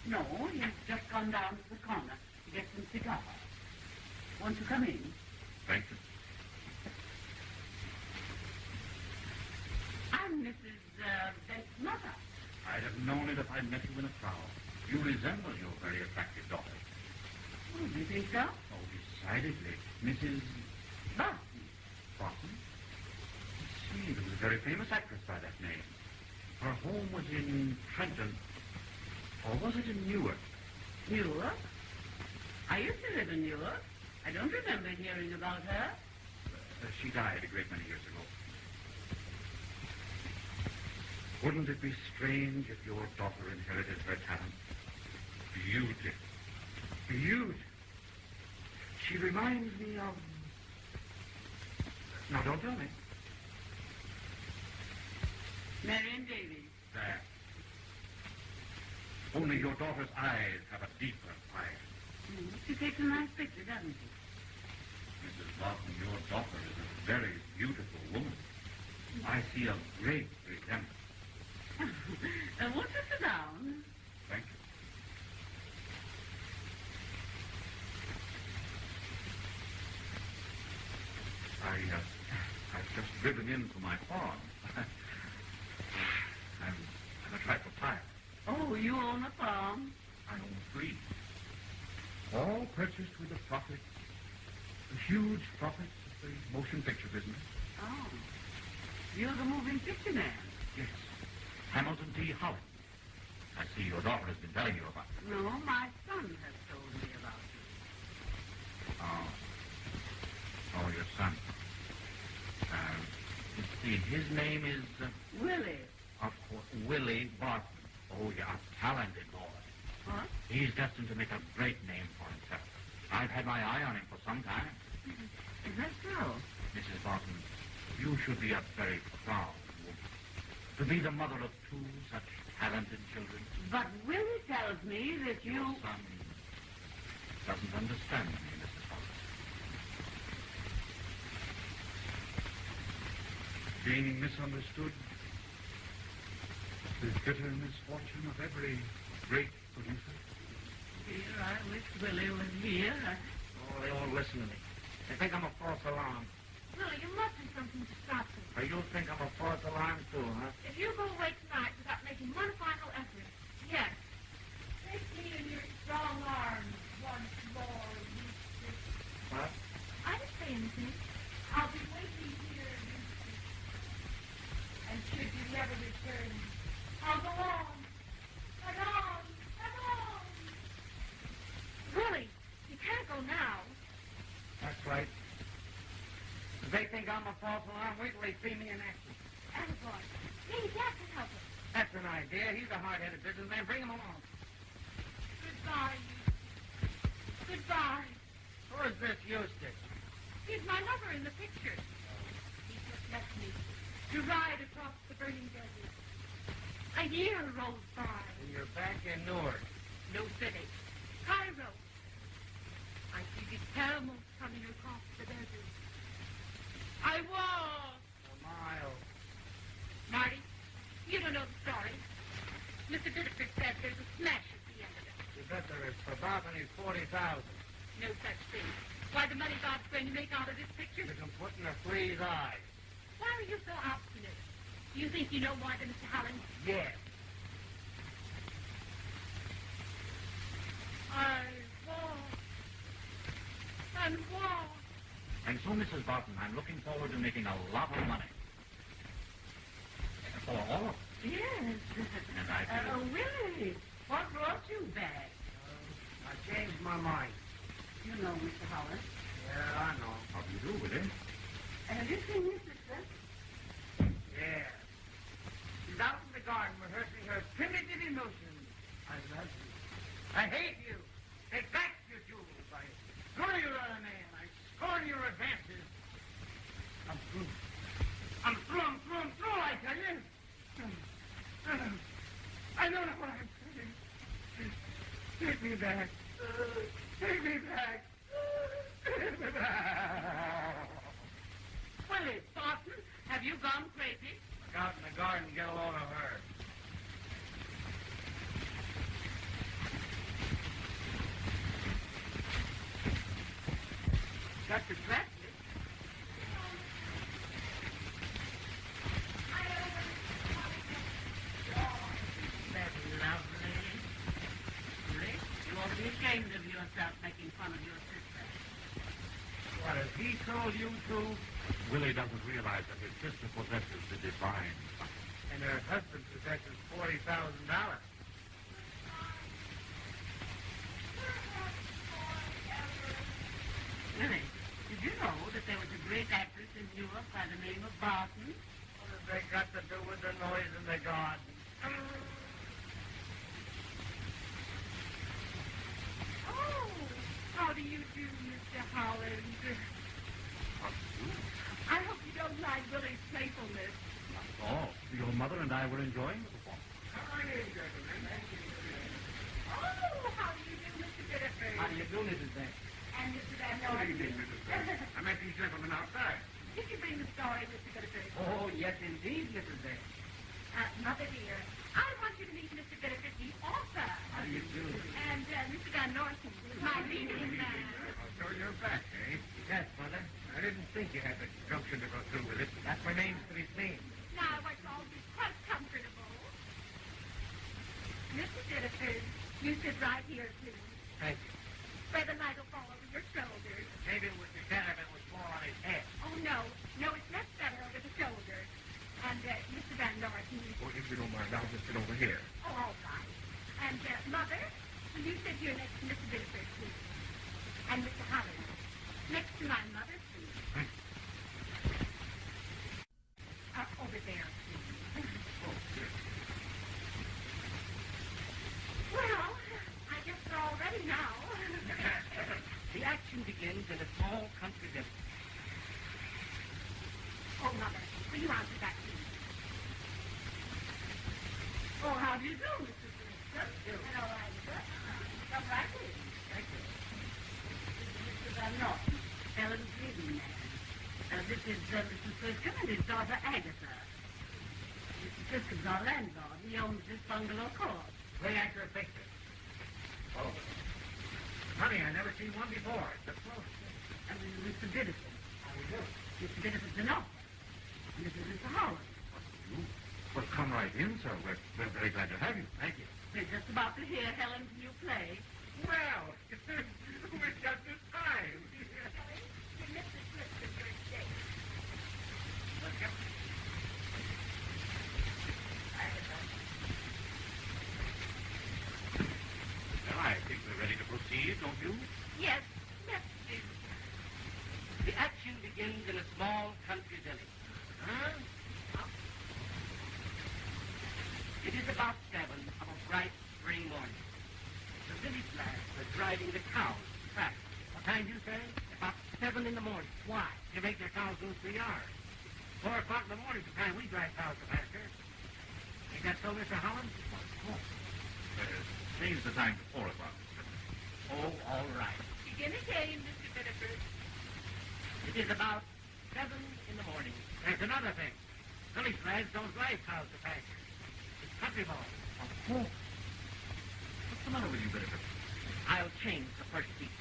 [SPEAKER 7] No, he's just gone down to the corner to get some cigars. Want to come in?
[SPEAKER 2] Thank you.
[SPEAKER 7] I'm Mrs. Bent's mother.
[SPEAKER 2] I'd have known it if I'd met you in a crowd. You resemble your very attractive daughter.
[SPEAKER 7] Oh, do you think so?
[SPEAKER 2] Oh, decidedly. Mrs.
[SPEAKER 7] Barton.
[SPEAKER 2] Barton? See, there was a very famous actress by that name. Her home was in Trenton. Or was it in Newark?
[SPEAKER 7] Newark? I used to live in Newark. I don't remember hearing about her.
[SPEAKER 2] She died a great many years ago. Wouldn't it be strange if your daughter inherited her talent? Beauty. Beauty. She reminds me of... Now, don't tell me.
[SPEAKER 7] Marion Davies.
[SPEAKER 2] There. Only your daughter's eyes have a deeper fire.
[SPEAKER 7] She takes a nice picture, doesn't she?
[SPEAKER 2] Mrs. Barton, your daughter is a very beautiful woman. I see a great resemblance.
[SPEAKER 7] Won't you sit down?
[SPEAKER 2] Thank you. I've just driven in from my farm. I'm a trifle tired.
[SPEAKER 7] Oh, you own a farm?
[SPEAKER 2] I own 3. All purchased with the profits, the huge profits of the motion picture business.
[SPEAKER 7] Oh. You're the moving picture man?
[SPEAKER 2] Yes. Hamilton T. Holland. I see your daughter has been telling you about it.
[SPEAKER 7] No, my son has told me about you.
[SPEAKER 2] Oh, your son. His name is,
[SPEAKER 7] Willie.
[SPEAKER 2] of course, Willie Barton. Oh, yeah, a talented boy.
[SPEAKER 7] What?
[SPEAKER 2] He's destined to make a great name for himself. I've had my eye on him for some time.
[SPEAKER 7] Is that so?
[SPEAKER 2] Mrs. Barton, you should be a very proud woman. To be the mother of two such talented children.
[SPEAKER 7] But Willie tells me that
[SPEAKER 2] Your
[SPEAKER 7] you...
[SPEAKER 2] son doesn't understand me, Mrs. Barton.
[SPEAKER 8] Being misunderstood, the bitter misfortune of every great producer.
[SPEAKER 7] Dear, I wish Willie was here.
[SPEAKER 1] Oh, they won't listen to me. They think I'm a false alarm.
[SPEAKER 4] Willie, you must do something to stop them.
[SPEAKER 1] Or you think I'm a false alarm, too, huh?
[SPEAKER 4] If you go away tonight without making one final effort, yes. Take me in your strong arms once more, Eustace.
[SPEAKER 1] What?
[SPEAKER 4] I didn't say anything. I'll be waiting here, Eustace. And should you never return, I'll go on. And on. And on. Willie, you can't go now.
[SPEAKER 1] That's right. If they think I'm a false alarm, wait till they see me in action.
[SPEAKER 4] Attaboy. Maybe Dad can help us.
[SPEAKER 1] That's an idea. He's a hard-headed businessman. Bring him along.
[SPEAKER 4] Goodbye, Eustace. Goodbye.
[SPEAKER 1] Who is this Eustace?
[SPEAKER 4] He's my lover in the picture. He just left me to ride across the burning desert. A year rolls by.
[SPEAKER 1] And you're back in Newark.
[SPEAKER 4] No city. Cairo. I see the camels coming across the desert. I walk.
[SPEAKER 1] A mile.
[SPEAKER 4] Marty, you don't know the story. Mr. Biddeford said there's a smash at the end of it.
[SPEAKER 1] You bet there is. For Bob and his 40,000.
[SPEAKER 4] No such thing. Why, the money Bob's going to make out of this picture?
[SPEAKER 1] You can put in a flea's eye.
[SPEAKER 4] Why are you so obstinate? Do you think you know more than Mr. Holland?
[SPEAKER 1] Yes.
[SPEAKER 4] I walk and walk.
[SPEAKER 2] And so, Mrs. Barton, I'm looking forward to making a lot of money. For all of us.
[SPEAKER 7] Yes.
[SPEAKER 2] And I feel...
[SPEAKER 7] Willie, what brought you back?
[SPEAKER 1] I changed my mind.
[SPEAKER 7] You know Mr. Holland.
[SPEAKER 1] Yeah, I know.
[SPEAKER 2] How do you do, Willie?
[SPEAKER 7] Have you seen your sister?
[SPEAKER 1] Yeah. She's out in the garden rehearsing her primitive emotions. I love you. I hate you. Take back your jewels. I screw your other man. I scorn your advances. I'm through. I'm through, I tell you. I don't know what I'm saying. Take me back. Take me back. Take me back.
[SPEAKER 7] Willie, Barton, have you gone crazy?
[SPEAKER 1] Look out in the garden and get a load of her.
[SPEAKER 7] Got your breakfast? That's lovely. Willie, you ought to be ashamed of yourself making fun of your sister.
[SPEAKER 1] What, has he told you to?
[SPEAKER 2] Willie doesn't realize that his sister possesses the divine.
[SPEAKER 1] And her husband possesses $40,000.
[SPEAKER 7] Willie, did you know that there was a great actress in Newark by the name of Barton?
[SPEAKER 1] What have they got to do with the noise in the garden?
[SPEAKER 4] Oh, how do you do, Mr. Holland? I hope you don't mind Willie's playfulness.
[SPEAKER 2] Oh, your mother and I were enjoying the performance.
[SPEAKER 4] Oh, how do you do, Mr. Biddeford?
[SPEAKER 1] How do you do, Mrs. Banks?
[SPEAKER 4] And Mr. Van
[SPEAKER 8] Good
[SPEAKER 4] Norton.
[SPEAKER 8] evening, Mrs. Banks. I met these gentlemen outside.
[SPEAKER 4] Did you bring the story, Mr. Biddeford?
[SPEAKER 1] Oh, yes, indeed, Mrs. Banks.
[SPEAKER 4] Mother dear, I want you to meet Mr. Biddeford, the author.
[SPEAKER 1] How do you do?
[SPEAKER 4] And Mr. Van Norton, my leading man.
[SPEAKER 8] So you're back, eh?
[SPEAKER 1] Yes, Mother.
[SPEAKER 8] I didn't think you had the gumption to go through with it.
[SPEAKER 1] That remains to be seen.
[SPEAKER 4] Now I want you all to be quite comfortable. Mr. Biddeford, you sit right here, please.
[SPEAKER 1] Thank you.
[SPEAKER 4] Where the light will fall over your shoulders.
[SPEAKER 1] Maybe it would be better if it was more on his head.
[SPEAKER 4] Oh, no. No, it's much better over the shoulders. And Mr. Van Norton.
[SPEAKER 8] Oh, if you don't mind, I'll just sit over here.
[SPEAKER 4] Oh, all right. And Mother, will you sit here next to Mr. Biddeford, please? And Mr. Holland, next to my mother, please. Oh,
[SPEAKER 3] ready now.
[SPEAKER 9] The action begins in a small country village.
[SPEAKER 3] Oh, Mother, will you answer that, please? Oh, how do you do, Mr. Smith? Hello, Agatha. Come right in.
[SPEAKER 9] Thank you.
[SPEAKER 7] Mr. Van Norton, Helen's leading man. This is Mr. Siscom and his daughter Agatha. Mr. Siscom's our landlord. He owns this bungalow court.
[SPEAKER 5] Play actor picture. Oh. Honey, I never seen one before. It's a close.
[SPEAKER 7] And Mr. Biddison.
[SPEAKER 5] How do you do?
[SPEAKER 7] Mr. Biddison's an author. And this is Mr. Holland.
[SPEAKER 5] You? Well, come right in, sir. We're very glad to have you. Thank you.
[SPEAKER 7] We're just about to hear Helen's new play.
[SPEAKER 5] Well, we're just in time.
[SPEAKER 4] Mr. Smith is your estate.
[SPEAKER 6] Well, I think we're ready to proceed, don't you?
[SPEAKER 4] Yes, yes, please.
[SPEAKER 9] The action begins in a small country village.
[SPEAKER 5] Huh?
[SPEAKER 9] It is about 7 of a bright spring morning. The village lads are driving the cows to track.
[SPEAKER 5] What time do you say?
[SPEAKER 9] About 7 in the morning.
[SPEAKER 5] Why? You make your cows lose 3 hours. 4 o'clock in the morning is the time we drive cows to pasture. Ain't that so, Mr. Holland?
[SPEAKER 6] Change the time to 4 o'clock.
[SPEAKER 9] Oh, all right.
[SPEAKER 4] Begin again, Mr. Biddeford.
[SPEAKER 9] It is about 7 in the morning.
[SPEAKER 5] There's another thing. Village lads don't drive cows to pasture. It's country boys.
[SPEAKER 6] Oh. What's the matter with you, Biddeford?
[SPEAKER 9] I'll change the first seat.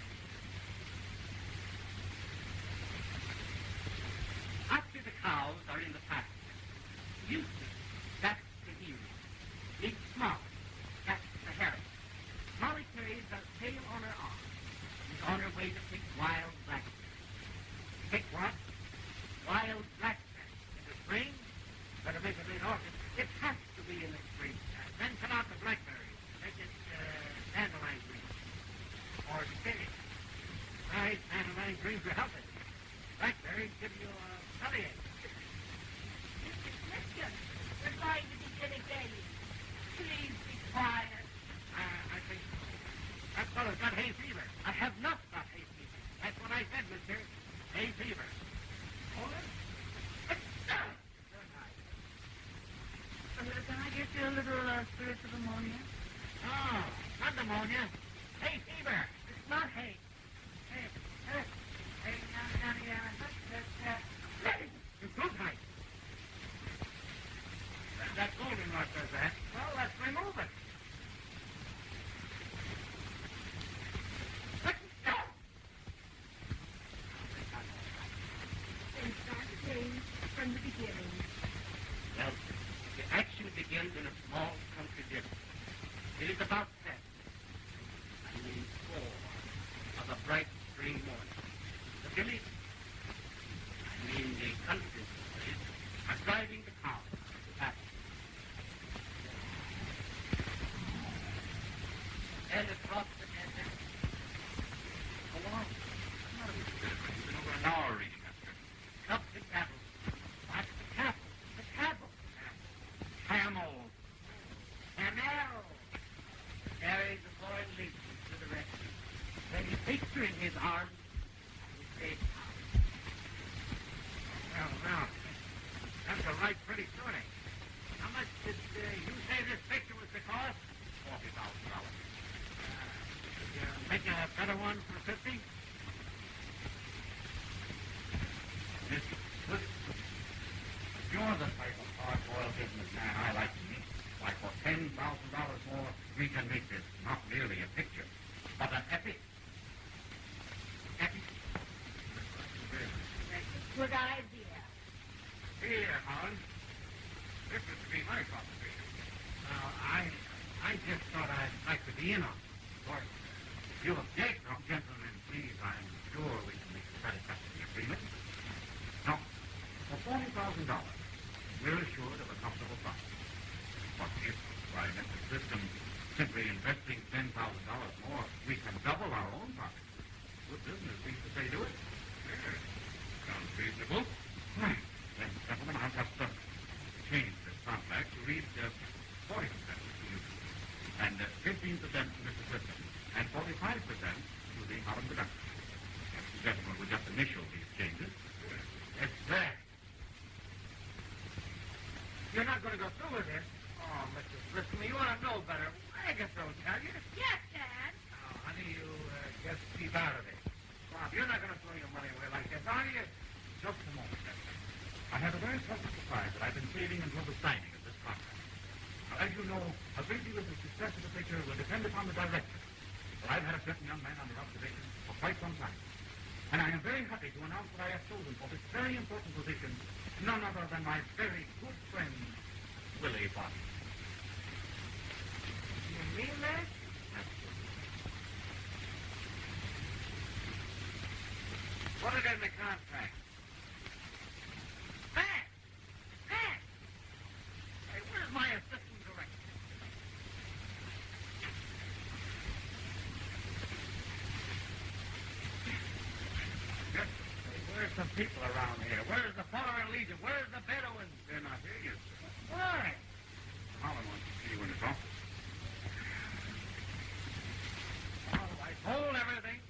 [SPEAKER 9] After the cows are in the pasture, you see, that's the hero. Big Smart, that's the harriet. Molly carries a tail on her arm. She's on her way to pick wild blackberries.
[SPEAKER 5] Pick what?
[SPEAKER 9] Wild blackberries.
[SPEAKER 5] In the spring? Better make it late August.
[SPEAKER 9] It has to be in the spring.
[SPEAKER 5] Then cut out the blackberries. Make it dandelion green. Or spinach. Right, dandelion greens will help it. Blackberries give you a bellyache.
[SPEAKER 4] Mr. Smithson, we're going to begin again. Please be quiet.
[SPEAKER 5] I think so. That fellow's got hay fever.
[SPEAKER 9] I have not got hay fever.
[SPEAKER 5] That's what I said, mister. Hay fever. Hold it.
[SPEAKER 7] Can I get you a little spirits of ammonia?
[SPEAKER 5] Oh, not pneumonia. Hay fever.
[SPEAKER 9] It's not hay.
[SPEAKER 5] It's good night. That golden rod does that. Well, let's remove it.
[SPEAKER 4] Then start again from the beginning.
[SPEAKER 9] Well, the action begins in a small country village. It is about 7. I mean 4 of a bright spring morning. The village, I mean the country village, are driving the cows to pasture. And across the desert,
[SPEAKER 6] Go on. What's the matter with you, Biddeford? You've been over an hour reading that script.
[SPEAKER 9] comes the cattle. Watch the cattle. The cattle. Camels. Camel. Carries the foreign legion to the rescue. Then he takes her in his arms and he says,
[SPEAKER 5] Well, that's a right pretty story. How much did you say this picture was to cost?
[SPEAKER 6] $40,000.
[SPEAKER 5] Did you make a better one for 50?
[SPEAKER 6] Listen, if you're the type of hard-boiled businessman I like to meet, why, for $10,000 more, we can make this not merely a picture, but an epic. Epic?
[SPEAKER 4] That's a good idea.
[SPEAKER 5] Here, Holland. This is to be my proposition. Now, I just thought I'd like to be in on it. Of course, if you object, now, gentlemen, please, I'm sure we can make a satisfactory agreement. Now, for $40,000, we're assured of a comfortable profit. But if, by Mr. System, simply investing $10,000 more, we can double our own profit, good business seems to say do it.
[SPEAKER 6] Sure. Sounds reasonable.
[SPEAKER 5] Right.
[SPEAKER 6] Then, gentlemen, I'll just change this contract to read 40% to you, and 15% to Mr. System, and 45% representing Holland Productions. That's the gentleman who just initialed these changes.
[SPEAKER 5] It's that. You're not going to go through with this? Oh, Mrs. Grissom, you ought to know better. Agatha will tell you.
[SPEAKER 4] Yes, Dad.
[SPEAKER 5] Oh, honey, you just keep out of it. Bob, you're not going to throw your money away like this, are you?
[SPEAKER 6] Just a moment, Chester. I have a very pleasant surprise that I've been saving until the signing of this contract. Now, as you know, a great deal of the success of the picture will depend upon the director. Well, I've had a certain young man under observation for quite some time. And I am very happy to announce that I have chosen for this very important position none other than my very good friend, Willie Beaudine.
[SPEAKER 5] You mean that? Put it in the contract. Pat! Pat! Hey, where's my assistant director? Hey, where's some people around here? Where's the Foreign Legion? Where's the Bedouins?
[SPEAKER 6] They're not here yet, sir.
[SPEAKER 5] Why?
[SPEAKER 6] Holland wants to see you in his office.
[SPEAKER 5] All right, hold everything.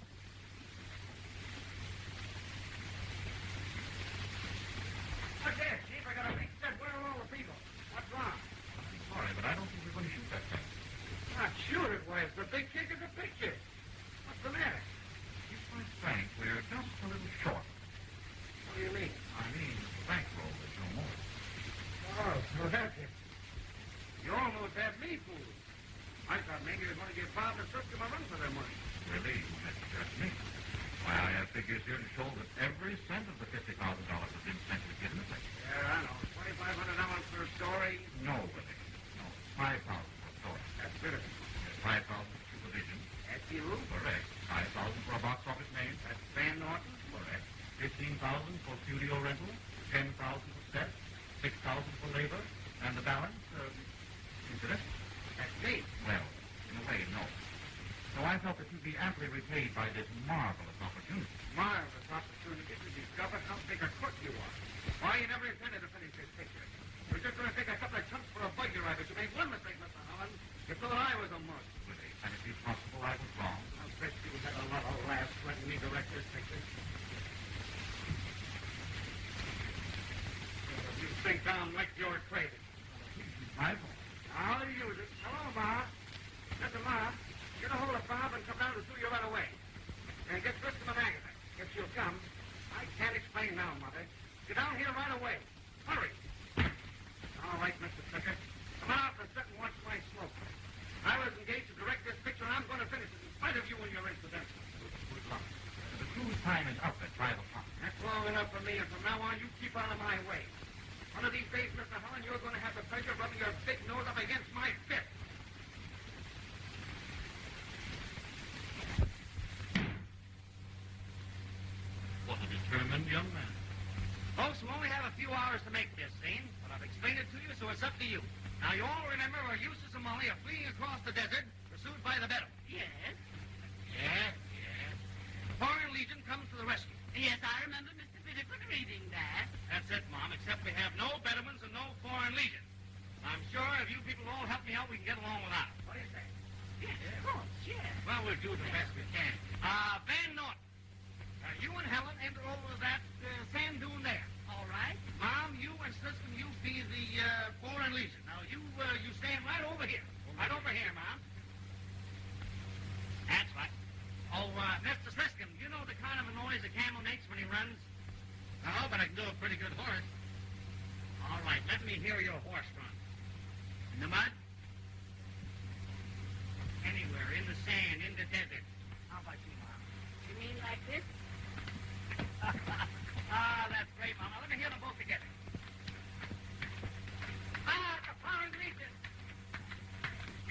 [SPEAKER 5] What's this, Chief? I got a big set. Where are all the people? What's wrong?
[SPEAKER 6] I'm sorry, but I don't think we're going to shoot that thing.
[SPEAKER 5] Not shoot it, why? It's the big kick of the picture. What's the matter?
[SPEAKER 6] To be quite frank, we're just a little short.
[SPEAKER 5] What do you mean?
[SPEAKER 6] I mean, the bankroll is no more.
[SPEAKER 5] Oh, so that's it. You almost had me fooled. I thought maybe you were going to give Bob and Sister a run for their money.
[SPEAKER 6] Really? That's just me. Why, I have figures here to show that every cent of the $50,000 has been spent legitimately.
[SPEAKER 5] Yeah, I know. $2,500 per story.
[SPEAKER 6] No, Willie. No, $5,000 per story.
[SPEAKER 5] That's good.
[SPEAKER 6] There's $5,000 for supervision.
[SPEAKER 5] That's you.
[SPEAKER 6] Correct. $5,000 for a box office name.
[SPEAKER 5] That's Van Norton.
[SPEAKER 6] Correct. $15,000 for studio rental. $10,000 for sets. $6,000 for labor. And the balance, interest.
[SPEAKER 5] That's me.
[SPEAKER 6] Well, in a way, no. So I felt that you'd be amply repaid by this marvelous opportunity.
[SPEAKER 5] Marvelous opportunity to discover how big a crook you are. Why, you never intended to finish this picture. You were just going to take a couple of chunks for a buggy ride, but you made one mistake, Mr. Holland. You thought I was a mug.
[SPEAKER 6] Willie, can it be possible I was wrong?
[SPEAKER 5] I bet you had a lot of laughs letting me direct this picture. You think I'm like you're crazy.
[SPEAKER 6] My fault.
[SPEAKER 5] I'll use it. Hello, Ma. Listen, Ma. Get a hold of Bob and come down to the studio right away. And get Grissom and Agatha, if she'll come. I can't explain now, Mother. Get down here right away. Hurry. All right, Mr. Tucker. Come out and sit and watch my smoke. I was engaged to direct this picture, and I'm going to finish it in spite of you and your incidental.
[SPEAKER 6] Good luck. The cruise time is up at 5 o'clock.
[SPEAKER 5] That's long enough for me, and from now on, you keep out of my way. One of these days, Mr. Holland, you're going to have the pleasure of rubbing your big nose up against my fist.
[SPEAKER 6] What a determined young man.
[SPEAKER 5] Folks, we only have a few hours to make this scene, but I've explained it to you, so it's up to you. Now, you all remember where Eustace and Molly are fleeing across the desert, pursued by the Bedouins.
[SPEAKER 7] Yes.
[SPEAKER 5] Yes. The Foreign Legion comes to the rescue.
[SPEAKER 7] Yes, I remember Mr. Biddeford reading that.
[SPEAKER 5] That's it, Mom, except we have no Bedouins and no Foreign Legion. I'm sure if you people all help me out, we can get along without it. What do you say?
[SPEAKER 7] Yes, of course, yes.
[SPEAKER 5] Well, we'll do the best we can. Van Norton, you and Helen enter over that sand dune there.
[SPEAKER 7] All right.
[SPEAKER 5] Mom, you and Siskin, you be the Foreign Legion. Now, you stand right over here. Right over here, Mom. That's right. Oh, Mr. Siskin, you know the kind of a noise a camel makes when he runs? No, but I can do a pretty good horse. All right, let me hear your horse run. In the mud? Anywhere, in the sand, in the desert. How about you, Mom?
[SPEAKER 7] You mean like this?
[SPEAKER 5] That's great, Mama. Let me hear them both together. The Foreign Legion.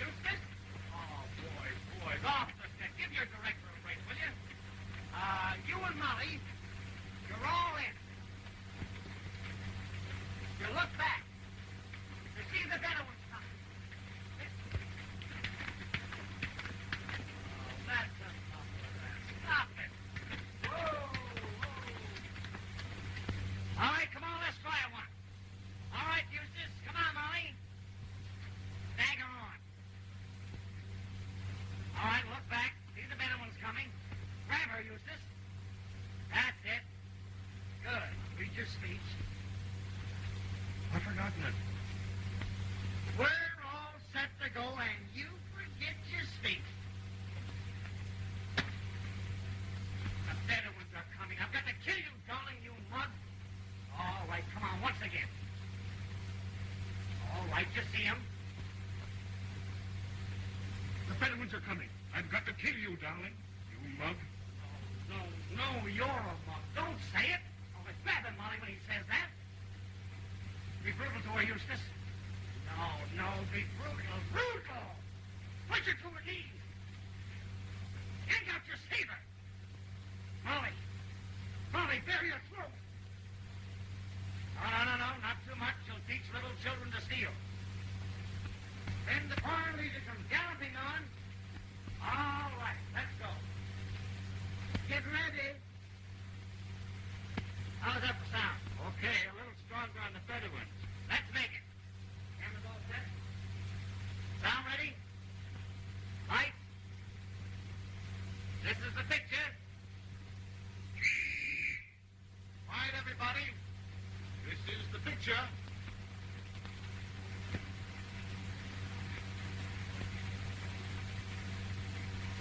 [SPEAKER 5] Eustace? Oh, boys. Off the stick. Give your director a break, will you? You and Molly, you're all in. You look back. You see the Bedouins coming.
[SPEAKER 9] it. We're all set to go, and you forget your speech. The Bedouins are coming. I've got to kill you, darling, you mug. All right, come on, once again. All right, you see him?
[SPEAKER 8] The Bedouins are coming. I've got to kill you, darling. You mug.
[SPEAKER 9] No, you're a mug. Don't say it. Oh, but grab him, Molly, when he says that. Be brutal to her, Eustace. No, be brutal. Push her to her knees. Hang out your saber. Molly, bare your throat. No, not too much. You'll teach little children to steal. Then the foreign leader comes galloping on. All right, let's go. Get ready. How's that for sound? Okay, a little stronger on the Bedouins. Let's make it. Cameras all set? Sound ready? Lights? This is the picture. Quiet, everybody. This is the picture.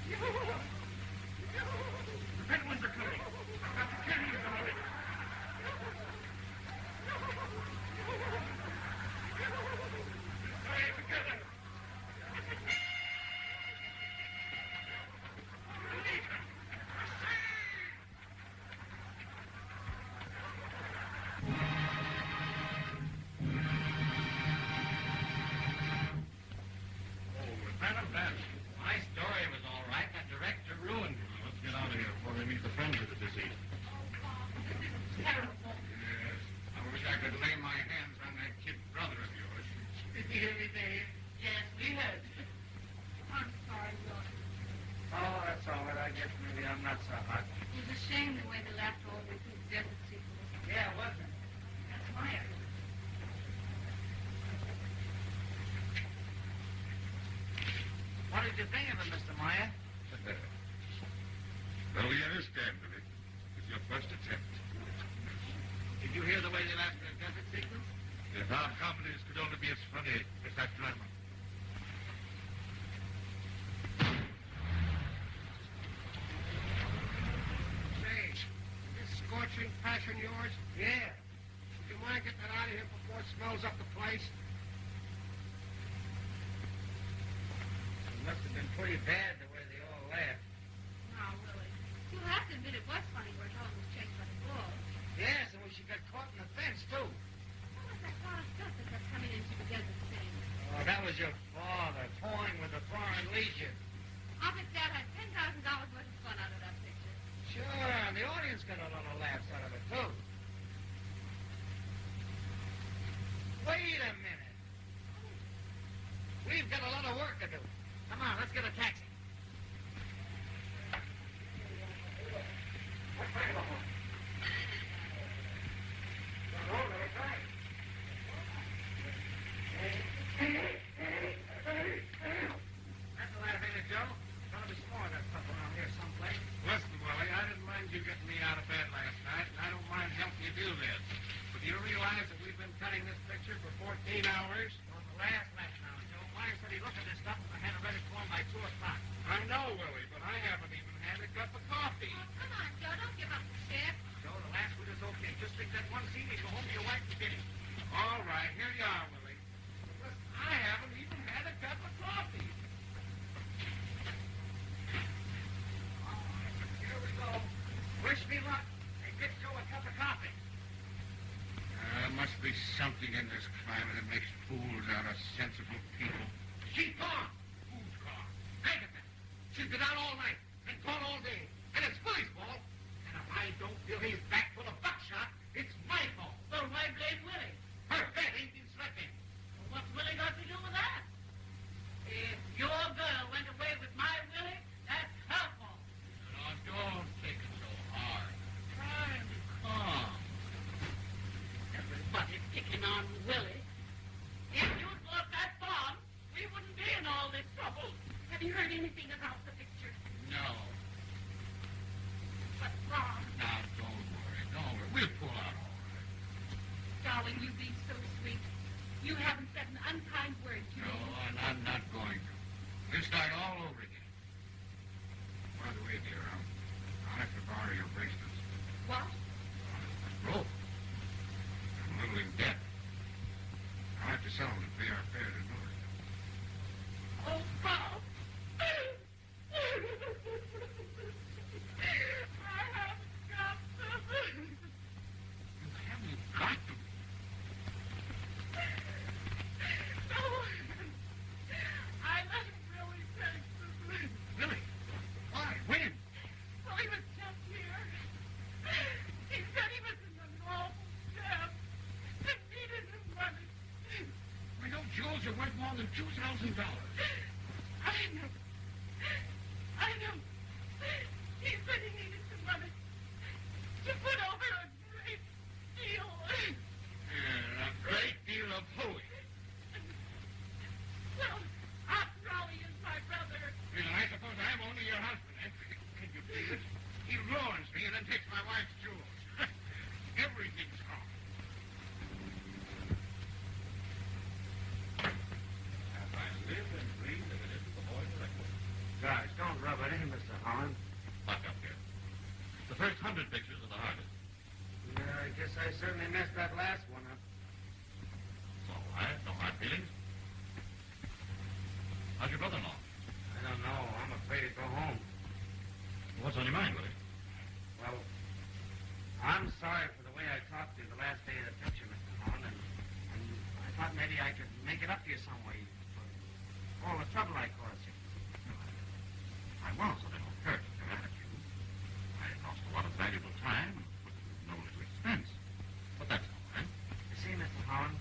[SPEAKER 9] The Bedouins are coming. I've got to kill you, darling. Stay together. My story was all right. That director ruined it.
[SPEAKER 6] Let's get out of here before we meet the friends of the deceased.
[SPEAKER 3] Terrible.
[SPEAKER 6] Yes. I wish I could lay my hands on that kid brother of yours.
[SPEAKER 9] Did you hear me, Dave? Yes, we heard.
[SPEAKER 3] I'm sorry, George.
[SPEAKER 1] Oh, that's all right. I guess maybe I'm not so hot.
[SPEAKER 3] It was a shame the way they left all these desert sequels.
[SPEAKER 1] Yeah, wasn't it?
[SPEAKER 3] That's my idea.
[SPEAKER 1] What did you think of it, Mr. Meyer?
[SPEAKER 6] Well, we understand of it. It's your first attempt.
[SPEAKER 1] Did you hear the way they left the desert sequence?
[SPEAKER 6] If our comedies could only be as funny as that drama.
[SPEAKER 9] Say, is this scorching passion yours?
[SPEAKER 1] Yeah.
[SPEAKER 9] Would you mind getting that out of here before it smells up the place?
[SPEAKER 1] It must have been pretty bad the way they all laughed.
[SPEAKER 3] No, really. You'll have to admit it was funny where Helen was chased by the wolves.
[SPEAKER 1] Yes, and when she got caught in the fence, too.
[SPEAKER 3] What was that lot of stuff that kept coming into the desert thing?
[SPEAKER 1] Oh, that was your father toying with the Foreign Legion.
[SPEAKER 3] I'll bet Dad had $10,000 worth of fun out of that picture.
[SPEAKER 1] Sure, and the audience got a lot of laughs out of it, too. Wait a minute. We've got a lot of work to do. Come on, let's get a taxi. That's the last thing, Joe. There's gonna be some more of that stuff around here someplace.
[SPEAKER 5] Listen, Willie, I didn't mind you getting me out of bed last night, and I don't mind helping you do this. But do you realize that we've been cutting this picture for 14 hours?
[SPEAKER 1] On the last lap now, Joe. Meyer said he looked at this stuff and I had it ready for him by 2 o'clock.
[SPEAKER 5] I know, Willie, but I haven't even had a cup of coffee.
[SPEAKER 3] Oh, come on, Joe. Don't give up the ship.
[SPEAKER 1] Joe, the last one is okay. Just take that one scene and go home to your wife and get it.
[SPEAKER 5] All right, here you are, Willie. But listen, I haven't even had a cup of coffee.
[SPEAKER 1] All right, here we go. Wish me luck. Hey, get Joe a cup of coffee.
[SPEAKER 6] There must be something in this climate that makes fools out of sensible people.
[SPEAKER 1] She's gone. Who's gone? Agatha. She's been out all night and gone all day. And it's Willie's fault. And if I don't fill his back full of buckshot, it's my fault.
[SPEAKER 9] Well, why blame Willie?
[SPEAKER 1] Her bed ain't been slept in.
[SPEAKER 9] Well, what's Willie got to do with that? If your girl went away with my Willie, that's her fault.
[SPEAKER 5] Now, don't take it so hard. Try and be calm.
[SPEAKER 9] Everybody's picking on Willie. If you'd bought that farm, we wouldn't be in all this trouble.
[SPEAKER 3] Have you heard anything about the picture?
[SPEAKER 6] No,
[SPEAKER 3] You haven't said an unkind word to
[SPEAKER 2] No,
[SPEAKER 3] me.
[SPEAKER 2] and I'm not going to. We'll start all over again. By the way, dear, I'll have to borrow your bracelets.
[SPEAKER 3] What?
[SPEAKER 2] I'm broke. I'm a little in debt. I'll have to sell them to pay our fare to Newark.
[SPEAKER 3] Oh, Bob. I haven't got them.
[SPEAKER 2] You haven't got them.
[SPEAKER 3] No. I let him really take them.
[SPEAKER 2] Really? Why? When?
[SPEAKER 3] Well, he was just here. He said he was in an awful jam and needed his money.
[SPEAKER 2] Why, those jewels are worth more than $2,000.
[SPEAKER 3] I know. I know. He said he needed some money to put over a great deal.
[SPEAKER 2] A great deal of hooey.
[SPEAKER 3] Well, after all, he is my brother.
[SPEAKER 2] And I suppose I'm only your husband, eh? Can you believe it? He ruins me and then takes my wife's jewels. Everything's gone.
[SPEAKER 6] As I live and breathe, if it isn't the boy directly.
[SPEAKER 1] Guys, don't rub it in, Mr. Holland.
[SPEAKER 6] Buck up here. The first 100 pictures are the hardest.
[SPEAKER 1] Yeah, I guess I certainly messed that last one up.
[SPEAKER 6] It's all right. No hard feelings. How's your brother-in-law?
[SPEAKER 1] I don't know. I'm afraid to go home.
[SPEAKER 6] What's on your mind, Willie?
[SPEAKER 1] Well, I'm sorry for the way I talked to you the last day of the picture, Mr. Holland, and I thought maybe I could make it up to you some way for all the trouble I caused you.
[SPEAKER 6] I was a little hurt at your attitude. I had lost a lot of valuable time and put no little expense. But that's all right.
[SPEAKER 1] You see, Mr. Holland,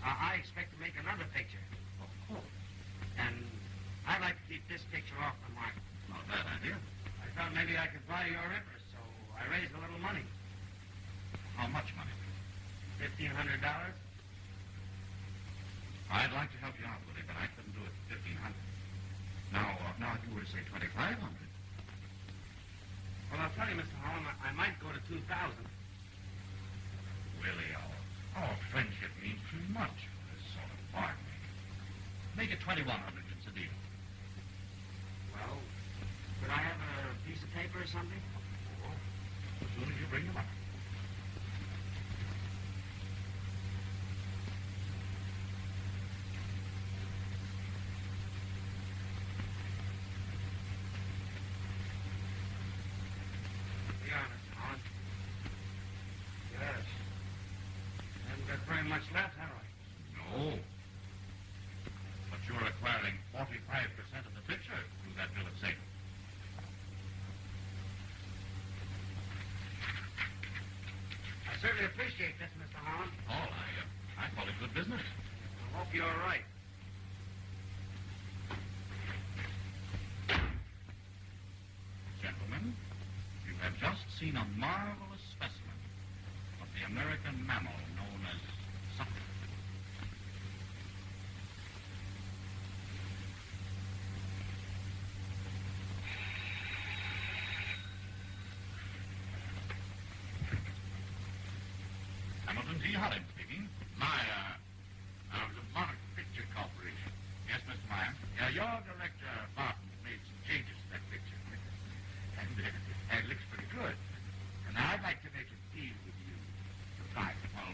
[SPEAKER 1] I expect to make another picture,
[SPEAKER 6] Of course.
[SPEAKER 1] and I'd like to keep this picture off the market.
[SPEAKER 6] Not a bad idea.
[SPEAKER 1] I thought maybe I could buy your interest, so I raised a little money,
[SPEAKER 6] How much money?
[SPEAKER 1] $1,500.
[SPEAKER 6] I'd like to help you out, Willie, but I couldn't do it for $1,500. Now, if you were to say $2,500.
[SPEAKER 1] Well, I'll tell you, Mr. Holland, I might go to 2,000.
[SPEAKER 6] Willie, our friendship means too much for this sort of bargaining. Make it $2,100. It's a deal.
[SPEAKER 1] Well, could I have a piece of paper or something?
[SPEAKER 6] As soon as you bring them up.
[SPEAKER 1] Be honest, Holland. Yes. Haven't got very much left, have I?
[SPEAKER 6] No. But you're acquiring 45% of the picture through that bill of sale.
[SPEAKER 1] I certainly appreciate this, Mr. Holland.
[SPEAKER 6] Oh, I call it good business.
[SPEAKER 1] I hope you're right.
[SPEAKER 6] Gentlemen, you have just seen a marvelous specimen of the American mammal known as sucker. Hamilton T. Holland speaking.
[SPEAKER 2] Meyer, of the Monarch Picture Corporation.
[SPEAKER 6] Yes, Mr. Meyer.
[SPEAKER 2] Yeah, your director, Barton, made some changes to that picture. And it looks pretty good. And I'd like to make a deal with you.
[SPEAKER 6] Right. Well,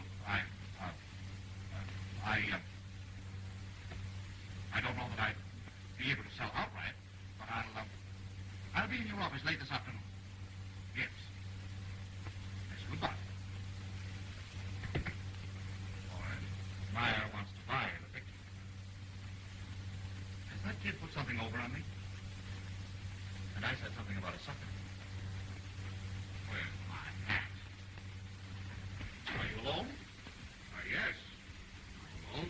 [SPEAKER 6] I don't know that I'd be able to sell outright, but I'll be in your office late this afternoon. Yes. Yes, goodbye. Meyer wants to buy the picture. Has that kid put something over on me? And I said something about a sucker. Where's my hat? Are you alone?
[SPEAKER 2] Yes.
[SPEAKER 6] Alone?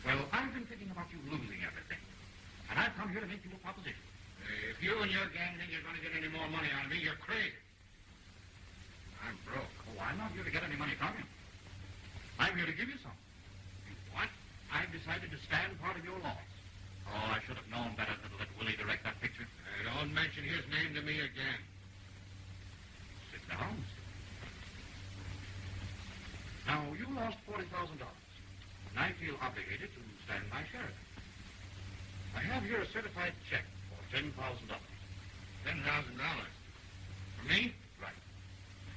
[SPEAKER 6] Well, I've been thinking about you losing everything. And I've come here to make you a proposition.
[SPEAKER 2] If you and your gang think you're going to get any more money out of me, you're crazy. I'm broke.
[SPEAKER 6] Oh, I'm not here to get any money from you. I'm here to give you some.
[SPEAKER 2] What?
[SPEAKER 6] I've decided to stand part of your loss. Oh, I should have known better than to let Willie direct that picture.
[SPEAKER 2] Don't mention his name to me again.
[SPEAKER 6] Sit down, Mr. Now, you lost $40,000.
[SPEAKER 5] and I feel obligated to stand by Sheridan. I have here a certified check for $10,000.
[SPEAKER 6] $10,000? For me?
[SPEAKER 5] Right.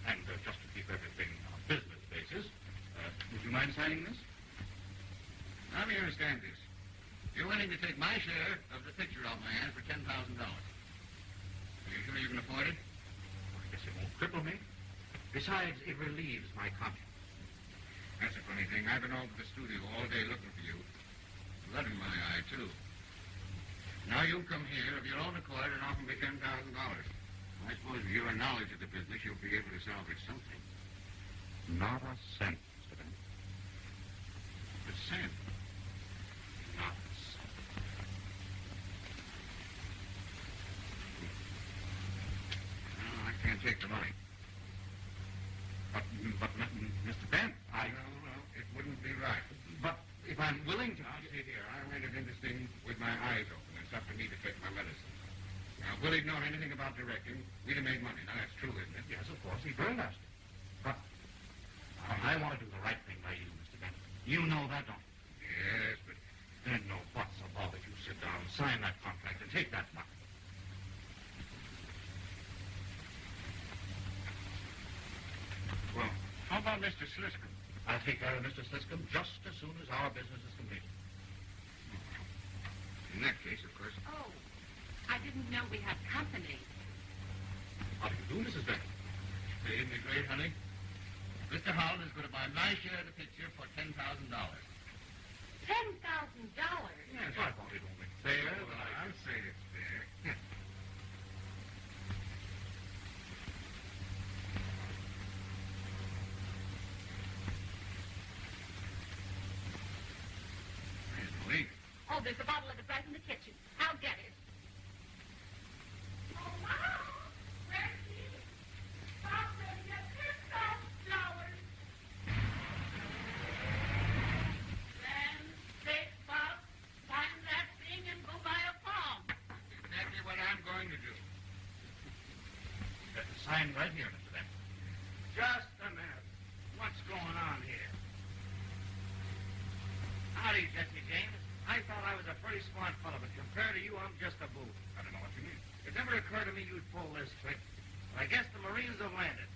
[SPEAKER 5] And just to keep everything on business basis, would you mind signing this?
[SPEAKER 6] Let me understand this. You're willing to take my share of the picture off my hand for $10,000. Are you sure you can afford it?
[SPEAKER 5] I guess it won't cripple me. Besides, it relieves my conscience.
[SPEAKER 6] That's a funny thing. I've been over to the studio all day looking for you. Blood in my eye, too. Now you come here of your own accord and offer me $10,000. I suppose with your knowledge of the business, you'll be able to salvage something.
[SPEAKER 5] Not a cent, Mr. Bennett.
[SPEAKER 6] A cent?
[SPEAKER 5] Not a cent.
[SPEAKER 6] No, I can't take the money.
[SPEAKER 5] But, Mr. Bennett,
[SPEAKER 6] No, it wouldn't be right.
[SPEAKER 5] But if I'm willing to...
[SPEAKER 6] Now, see here, I went into this thing with my eyes open. It's up to me to take my medicine. Now, if Willie'd known anything about directing, we'd have made money. Now, that's true, isn't it?
[SPEAKER 5] Yes, of course, he burned us. But I want to do the right thing by you, Mr. Bennett. You know that, don't you?
[SPEAKER 6] Yes, but...
[SPEAKER 5] Then no buts about it. You sit down, sign that contract, and take that money.
[SPEAKER 6] Well, how about Mr. Sliscom?
[SPEAKER 5] I'll take care of Mr. Sliscom just as soon as our business is completed.
[SPEAKER 6] In that case, of course...
[SPEAKER 3] Oh, I didn't know we had company.
[SPEAKER 5] How do you do, Mrs. Bennett?
[SPEAKER 6] Isn't it great, honey? Mr. Howland is going to buy my share of the picture for $10,000.
[SPEAKER 3] $10,000?
[SPEAKER 5] Yes, I thought it only fair that I...
[SPEAKER 6] I'll say it's fair. Where's the leak?
[SPEAKER 3] Oh, there's a bottle of it right in the kitchen. I'll get it. Oh, wow! Where's he? Stop ready to get $10,000. Then, take Bob, find that thing, and go buy a farm.
[SPEAKER 6] Exactly what I'm going to do.
[SPEAKER 5] Got the sign right here, Mr. Bennett.
[SPEAKER 1] Just a minute. What's going on here? Howdy, Jesse James. I thought I was a pretty smart fellow, but compared to you, I'm just a boob.
[SPEAKER 6] I don't know what you mean.
[SPEAKER 1] It never occurred to me you'd pull this trick. But I guess the Marines have landed.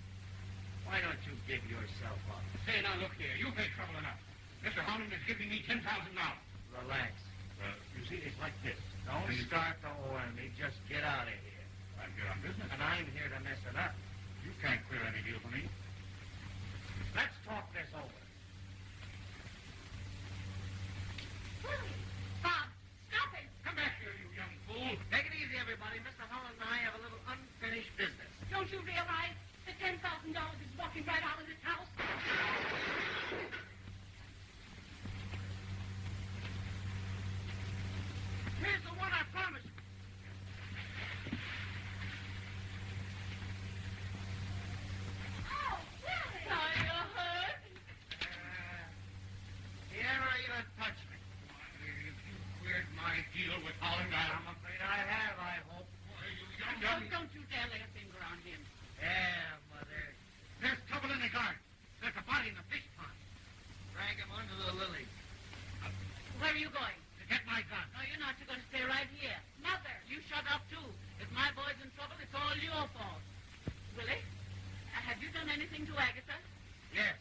[SPEAKER 1] Why don't you give yourself up?
[SPEAKER 6] Say, now, look here. You've made trouble enough. Mr. Howland is giving me $10,000.
[SPEAKER 1] Relax.
[SPEAKER 5] You see, it's like this.
[SPEAKER 1] Don't start to oil me. Just get out of here.
[SPEAKER 5] I'm here on business.
[SPEAKER 1] And I'm here to mess it up.
[SPEAKER 5] You can't clear any deal for me.
[SPEAKER 1] Let's talk this over.
[SPEAKER 3] Willie! Bob, stop it!
[SPEAKER 6] Come back here, you young fool.
[SPEAKER 1] Take it easy, everybody. Mr. Holland and I have a little unfinished business.
[SPEAKER 3] Don't you realize that $10,000 is walking right out of this house?
[SPEAKER 1] Here's the one I promised you.
[SPEAKER 3] Oh, Willie! Are you hurt?
[SPEAKER 1] He never even touched me.
[SPEAKER 6] If you cleared my deal with Holland,
[SPEAKER 1] I'm afraid I have, I hope.
[SPEAKER 6] You young...
[SPEAKER 3] Don't you dare lay a finger on him.
[SPEAKER 1] Yeah, Mother.
[SPEAKER 6] There's trouble in the garden. There's a body in the fish pond.
[SPEAKER 1] Drag him under the lilies.
[SPEAKER 3] Where are you going?
[SPEAKER 6] To get my gun.
[SPEAKER 3] No, you're not. You're going to stay right here. Mother, you shut up, too. If my boy's in trouble, it's all your fault. Willie, have you done anything to Agatha?
[SPEAKER 1] Yes.